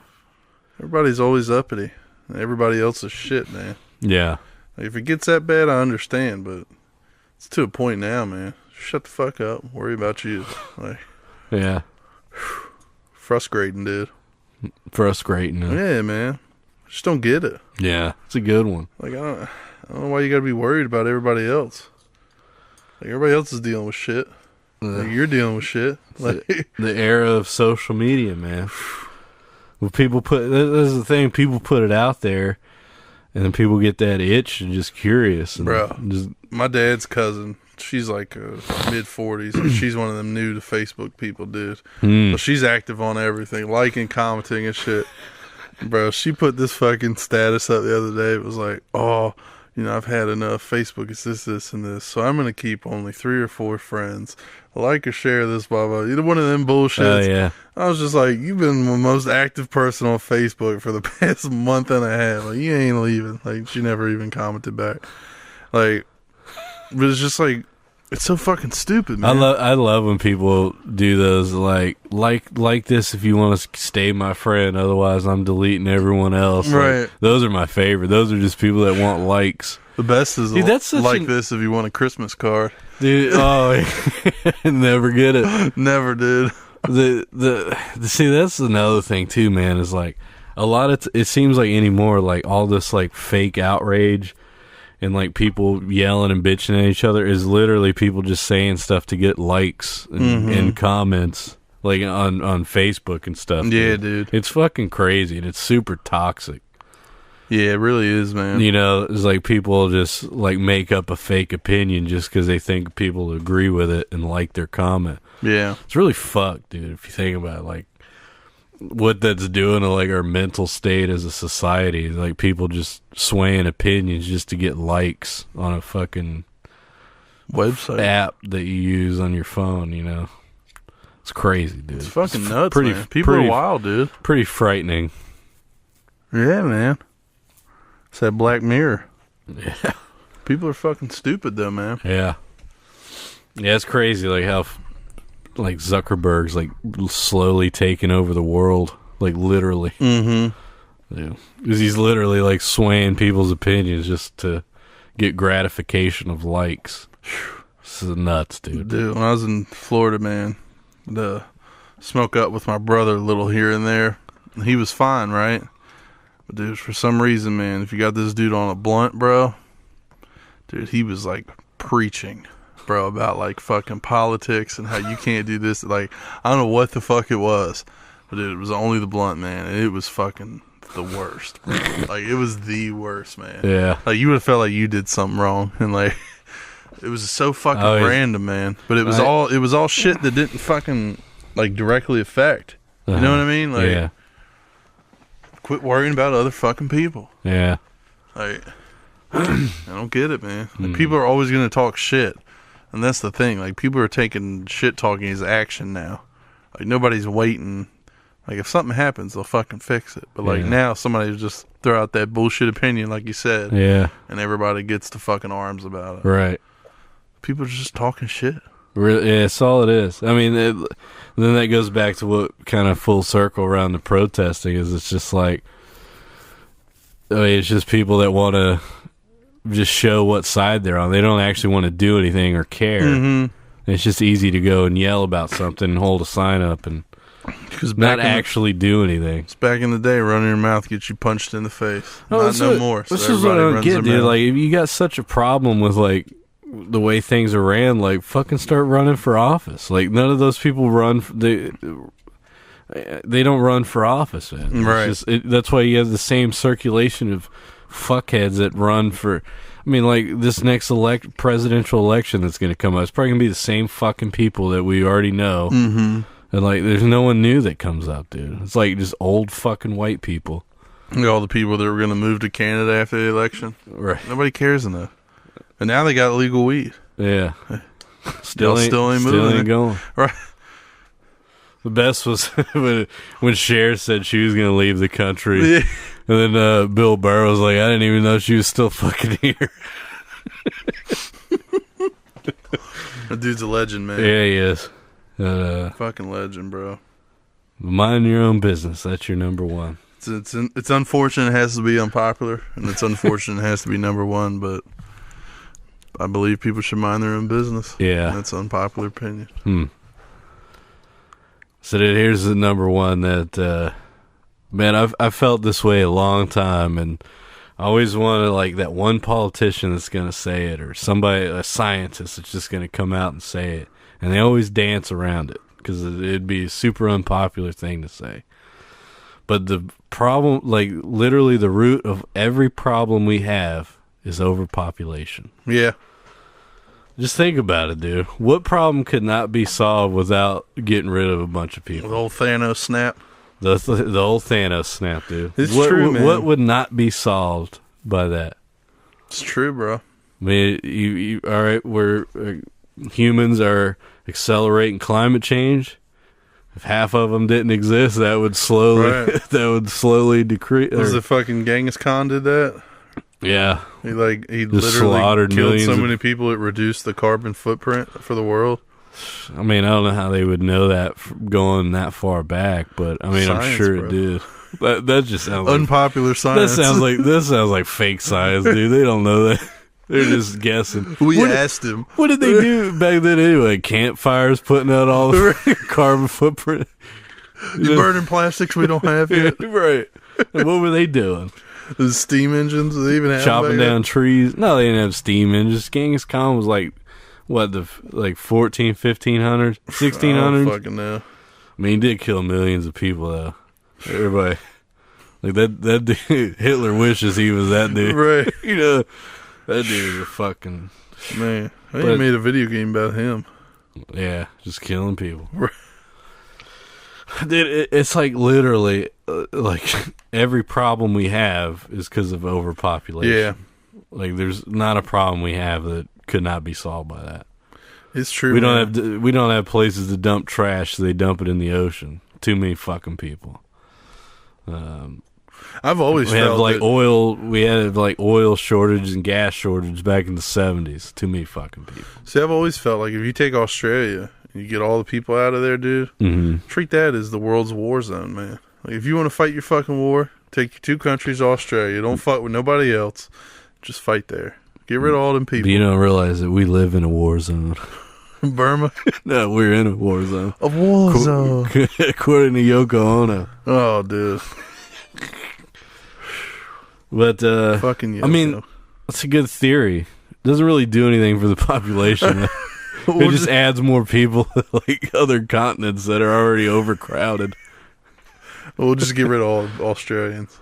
Everybody's always uppity. Everybody else is shit, man. Yeah. Like, if it gets that bad, I understand, but it's to a point now, man. Shut the fuck up. Worry about you. Like, yeah. Frustrating, dude. Frustrating. Yeah, man. I just don't get it. Yeah, it's a good one. Like, I don't know why you gotta be worried about everybody else. Like, everybody else is dealing with shit. Like, you're dealing with shit. Like, the era of social media, man. Well, this is the thing, people put it out there, and then people get that itch and just curious. And bro, my dad's cousin, she's like mid-40s, and she's one of them new to Facebook people, dude. So she's active on everything, liking, commenting, and shit. Bro, she put this fucking status up the other day. It was like, oh, you know, I've had enough. Facebook is this, and this. So I'm going to keep only 3 or 4 friends. Like or share this, blah, blah. Either one of them bullshits. Oh, yeah. I was just like, you've been the most active person on Facebook for the past month and a half. Like, you ain't leaving. Like, she never even commented back. Like, but it's just like, it's so fucking stupid, man. I love when people do those, like this if you want to stay my friend, otherwise I'm deleting everyone else. Right. Like, those are my favorite. Those are just people that want likes. The best is dude, that's like this if you want a Christmas card. Dude, oh, never get it. Never did. See, that's another thing too, man, is like, a lot of it seems like anymore, like all this like fake outrage and like people yelling and bitching at each other is literally people just saying stuff to get likes and comments, like on Facebook and stuff. Yeah, dude. It's fucking crazy and it's super toxic. Yeah, it really is, man. You know, it's like people just like make up a fake opinion just because they think people agree with it and like their comment. Yeah. It's really fucked, dude, if you think about it. Like, what that's doing to like our mental state as a society. Like, people just swaying opinions just to get likes on a fucking website app that you use on your phone, you know? It's crazy, dude. It's fucking nuts, man. People are wild, dude. Pretty frightening. Yeah, man. It's that Black Mirror. Yeah. People are fucking stupid, though, man. Yeah. Yeah, it's crazy, like, how, like, Zuckerberg's, like, slowly taking over the world. Like, literally. Mm-hmm. Yeah. Because he's literally, like, swaying people's opinions just to get gratification of likes. This is nuts, dude. Dude, when I was in Florida, man, the smoke up with my brother a little here and there. He was fine, right? But dude, for some reason, man, if you got this dude on a blunt, bro, dude, he was like preaching, bro, about like fucking politics and how you can't do this. Like, I don't know what the fuck it was, but dude, it was only the blunt, man, and it was fucking the worst, bro. Like, it was the worst, man. Yeah. Like, you would have felt like you did something wrong, and like, it was so fucking random, man. But it was all shit that didn't fucking like directly affect. You know what I mean? Like, yeah. Quit worrying about other fucking people. Yeah. Like, I don't get it, man. Like, people are always going to talk shit. And that's the thing. Like, people are taking shit talking as action now. Like, nobody's waiting. Like, if something happens, they'll fucking fix it. But, like, now somebody will just throw out that bullshit opinion, like you said. Yeah. And everybody gets to fucking arms about it. Right. People are just talking shit. Really, yeah, that's all it is. I mean, then that goes back to what kind of full circle around the protesting is. It's just like, I mean, it's just people that want to just show what side they're on. They don't actually want to do anything or care. Mm-hmm. It's just easy to go and yell about something and hold a sign up and not actually do anything. It's back in the day, running your mouth gets you punched in the face. No more. So this is what I don't get, dude. Like, if you got such a problem with, like, the way things are ran, like, fucking start running for office. Like, none of those people run. They don't run for office, man. Right. That's why you have the same circulation of fuckheads that run for. I mean, like, this next presidential election that's going to come up, it's probably going to be the same fucking people that we already know. Mm-hmm. And, like, there's no one new that comes up, dude. It's like just old fucking white people. All the people that were going to move to Canada after the election. Right. Nobody cares enough. And now they got illegal weed. Yeah. Still ain't moving. Still ain't going. Right. The best was when Cher said she was going to leave the country. Yeah. And then Bill Burr was like, I didn't even know she was still fucking here. That dude's a legend, man. Yeah, he is. Fucking legend, bro. Mind your own business. That's your number one. It's unfortunate it has to be unpopular, and it's unfortunate it has to be number one, but I believe people should mind their own business. Yeah. And that's an unpopular opinion. So here's the number one that, man, I've felt this way a long time, and I always wanted, like, that one politician that's going to say it, or a scientist that's just going to come out and say it. And they always dance around it, because it'd be a super unpopular thing to say. But the problem, like, literally the root of every problem we have is overpopulation. Yeah. Just think about it, dude. What problem could not be solved without getting rid of a bunch of people? The old Thanos snap. The old Thanos snap, dude. It's true, man. What would not be solved by that? It's true, bro. I mean, you all right, humans are accelerating climate change. If half of them didn't exist, that would slowly decrease. Was it fucking Genghis Khan did that? Yeah. He literally slaughtered killed millions so many people it reduced the carbon footprint for the world. I mean, I don't know how they would know that going that far back, but I mean, I'm sure it did. That just sounds like unpopular science. This sounds like fake science, dude. They don't know that. They're just guessing. We asked him. What did they do back then anyway? Campfires putting out all the carbon footprint. You burning plastics we don't have yet. Right. Like, what were they doing? The steam engines, they even have chopping down trees. No, they didn't have steam engines. Genghis Khan was like, what, like 14, 1500, 1600? I don't fucking know. I mean, he did kill millions of people, though. Everybody. Like, that dude, Hitler wishes he was that dude. Right. You know, that dude was a fucking... Man, they made a video game about him. Yeah, just killing people. Right. Dude, it's like literally, like, every problem we have is because of overpopulation. Yeah. Like, there's not a problem we have that could not be solved by that. It's true. We don't have places to dump trash, so they dump it in the ocean. Too many fucking people. I've always felt we had like oil shortage and gas shortage back in the 70s. Too many fucking people. See, I've always felt like if you take Australia and you get all the people out of there, dude, treat that as the world's war zone, man. Like, if you want to fight your fucking war, take your two countries to Australia. Don't fight with nobody else. Just fight there. Get rid of all them people. But you don't realize that we live in a war zone. Burma? No, we're in a war zone. A war zone. According to Yoko Ono. Oh, dude. But, fucking Yoko. I mean, that's a good theory. It doesn't really do anything for the population. It just adds more people to, like, other continents that are already overcrowded. We'll just get rid of all Australians.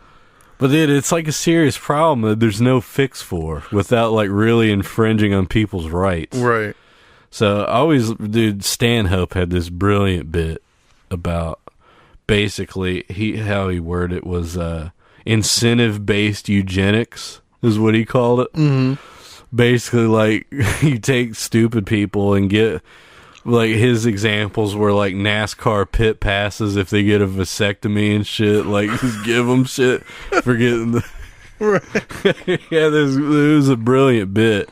But it's like a serious problem that there's no fix for without, like, really infringing on people's rights. Right. So Stanhope had this brilliant bit about basically how he worded it was incentive-based eugenics is what he called it. Mm-hmm. Basically, like, you take stupid people and get, like, his examples were like NASCAR pit passes if they get a vasectomy and shit. Like, just give them shit for getting the... Right. Yeah, it was a brilliant bit.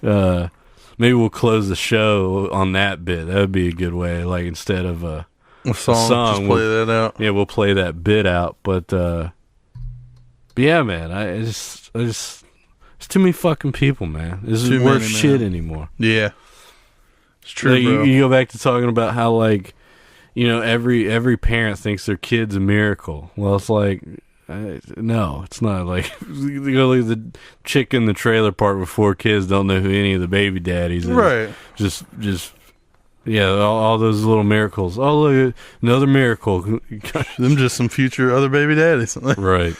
Maybe we'll close the show on that bit. That would be a good way. Like, instead of a song just play that out. Yeah, we'll play that bit out. But yeah, man, I just it's too many fucking people, man. This isn't worth shit anymore. Yeah, it's true, like, bro. You go back to talking about how, like, you know, every parent thinks their kid's a miracle. Well, it's like, no, it's not. Like, you go look at the chick in the trailer park with 4 kids, don't know who any of the baby daddies is. Right. Just yeah, all those little miracles. Oh, look, another miracle. Them just some future other baby daddies. Right.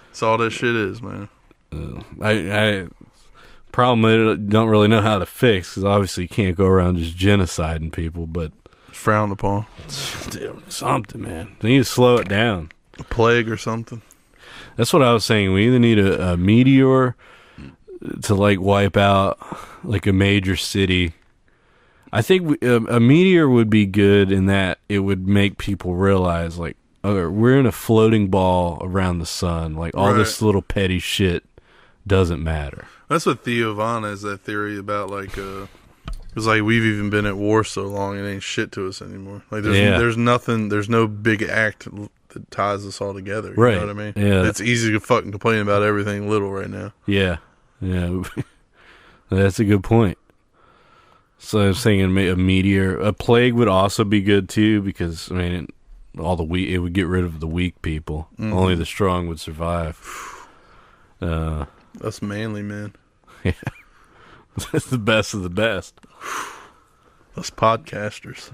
That's all that shit is, man. I problem I don't really know how to fix, because obviously you can't go around just genociding people, but it's frowned upon. Dude, something, man. They need to slow it down. A plague or something. That's what I was saying. We either need a meteor to, like, wipe out, like, a major city. I think a meteor would be good in that it would make people realize, like, okay, we're in a floating ball around the sun. Like, all this little petty shit doesn't matter. That's what Theo Von has that theory about, like, it's like we've even been at war so long it ain't shit to us anymore. Like, there's nothing, there's no big act that ties us all together. You know what I mean? Yeah. It's easy to fucking complain about everything little right now. Yeah. Yeah. That's a good point. So I'm saying a meteor. A plague would also be good too, because, I mean, it would get rid of the weak people. Mm-hmm. Only the strong would survive. That's manly, man. Yeah. That's the best of the best. Us podcasters.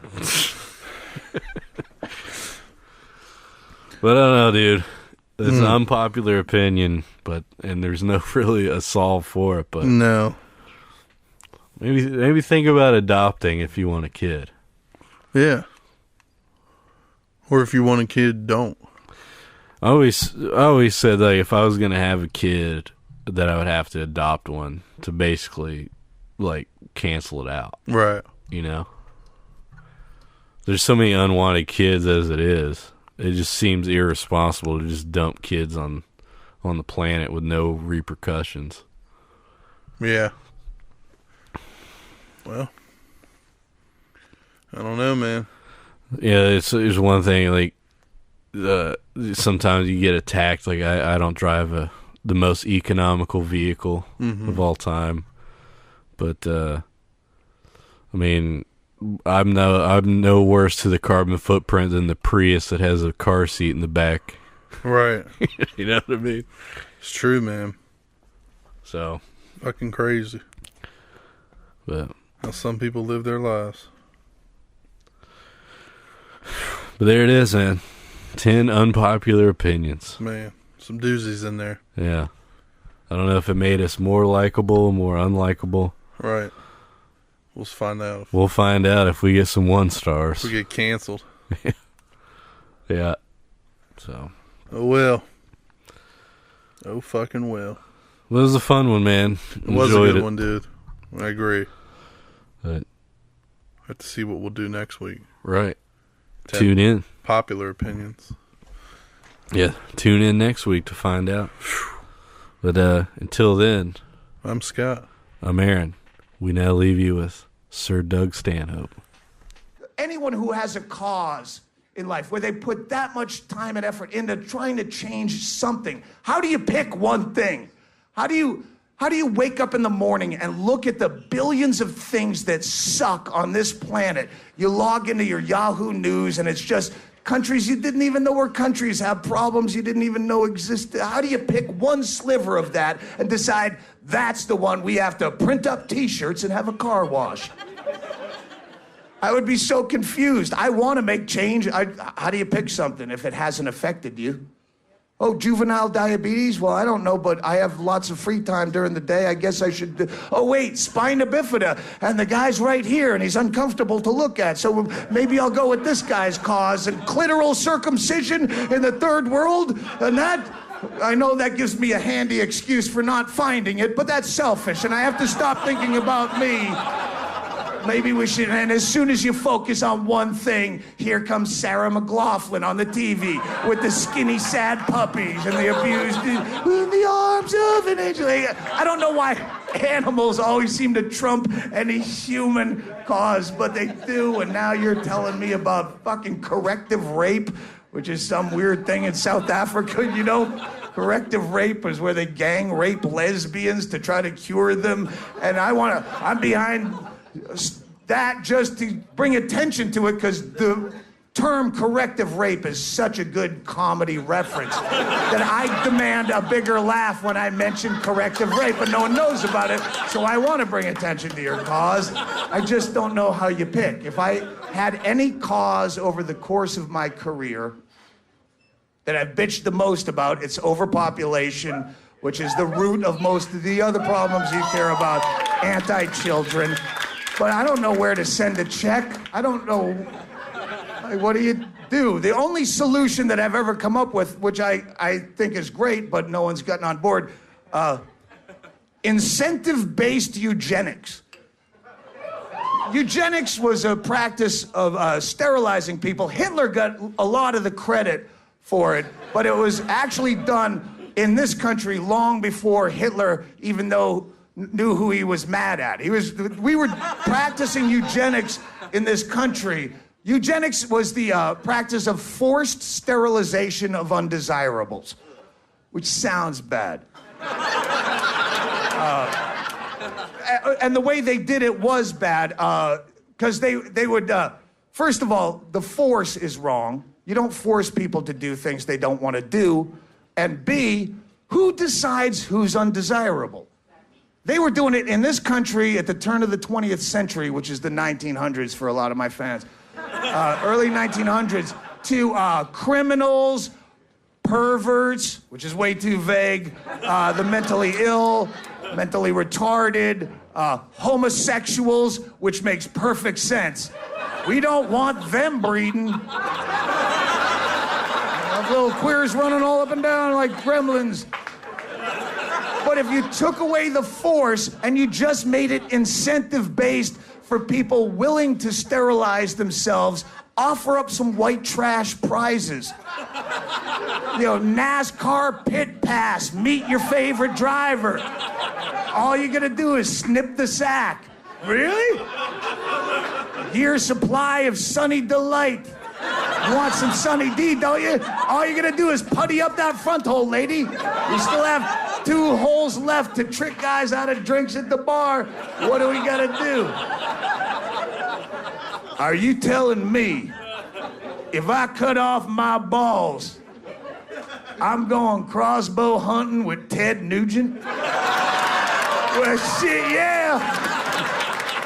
But I don't know, dude. It's an unpopular opinion, and there's no really a solve for it. But no. Maybe think about adopting if you want a kid. Yeah. Or if you want a kid, don't. I always said that if I was gonna have a kid, that I would have to adopt one to basically, like, cancel it out. Right. You know? There's so many unwanted kids as it is. It just seems irresponsible to just dump kids on the planet with no repercussions. Yeah. Well, I don't know, man. Yeah, it's one thing, like, sometimes you get attacked. Like, I don't drive the most economical vehicle of all time, but I mean, I'm no worse to the carbon footprint than the Prius that has a car seat in the back. Right. You know what I mean? It's true, man. So, Fucking crazy. but How some people live their lives. there it is, man. 10 unpopular opinions. Man, some doozies in there. Yeah. I don't know if it made us more likable, more unlikable. Right. We'll find out. We'll find out if we get some 1 stars. If we get canceled. Yeah. So. Oh, well. Oh, fucking well. Well, it was a fun one, man. It was a good one, dude. I agree. But, have to see what we'll do next week. Right. Tune in. Popular opinions. Yeah. Tune in next week to find out. But until then, I'm Scott. I'm Aaron. We now leave you with Sir Doug Stanhope. Anyone who has a cause in life where they put that much time and effort into trying to change something, how do you pick one thing? How do you wake up in the morning and look at the billions of things that suck on this planet? You log into your Yahoo News and it's just countries you didn't even know were countries have problems you didn't even know existed. How do you pick one sliver of that and decide that's the one we have to print up t-shirts and have a car wash? I would be so confused. I want to make change. How do you pick something if it hasn't affected you? Oh, juvenile diabetes? Well, I don't know, but I have lots of free time during the day. I guess I should do... Oh, wait, spina bifida. And the guy's right here, and he's uncomfortable to look at. So maybe I'll go with this guy's cause. And clitoral circumcision in the third world? And that... I know that gives me a handy excuse for not finding it, but that's selfish, and I have to stop thinking about me. Maybe we should, and as soon as you focus on one thing, here comes Sarah McLachlan on the TV with the skinny, sad puppies and the abused in the arms of an angel. I don't know why animals always seem to trump any human cause, but they do, and now you're telling me about fucking corrective rape, which is some weird thing in South Africa, you know? Corrective rape is where they gang rape lesbians to try to cure them, and I'm behind that just to bring attention to it because the term corrective rape is such a good comedy reference that I demand a bigger laugh when I mention corrective rape, but no one knows about it, so I want to bring attention to your cause. I just don't know how you pick. If I had any cause over the course of my career that I've bitched the most about, it's overpopulation, which is the root of most of the other problems you care about, anti-children. But I don't know where to send a check. I don't know. Like, what do you do? The only solution that I've ever come up with, which I think is great, but no one's gotten on board, incentive-based eugenics. Eugenics was a practice of sterilizing people. Hitler got a lot of the credit for it, but it was actually done in this country long before Hitler even knew who he was mad at. We were practicing eugenics in this country. Eugenics was the practice of forced sterilization of undesirables, which sounds bad. And the way they did it was bad, because they would, first of all, the force is wrong. You don't force people to do things they don't want to do. And B, who decides who's undesirable? They were doing it in this country at the turn of the 20th century, which is the 1900s for a lot of my fans. Early 1900s, to criminals, perverts, which is way too vague, the mentally ill, mentally retarded, homosexuals, which makes perfect sense. We don't want them breeding. Little queers running all up and down like gremlins. But if you took away the force and you just made it incentive-based for people willing to sterilize themselves, offer up some white trash prizes. You know, NASCAR pit pass, meet your favorite driver. All you gotta do is snip the sack. Really? Year supply of Sunny Delight. You want some Sunny D, don't you? All you gotta do is putty up that front hole, lady. You still have 2 holes left to trick guys out of drinks at the bar. What do we gotta do? Are you telling me if I cut off my balls, I'm going crossbow hunting with Ted Nugent. Well, shit, yeah.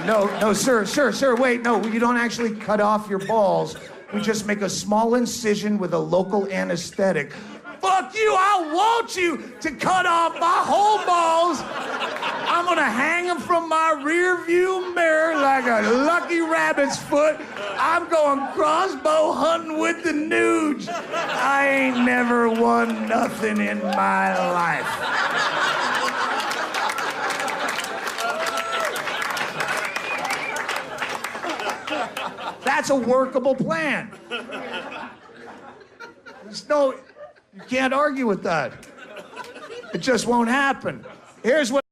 No, sir, wait, no, you don't actually cut off your balls. We just make a small incision with a local anesthetic. Fuck you, I want you to cut off my whole balls. I'm gonna hang them from my rear view mirror like a lucky rabbit's foot. I'm going crossbow hunting with the Nuge. I ain't never won nothing in my life. That's a workable plan. You can't argue with that. It just won't happen. Here's what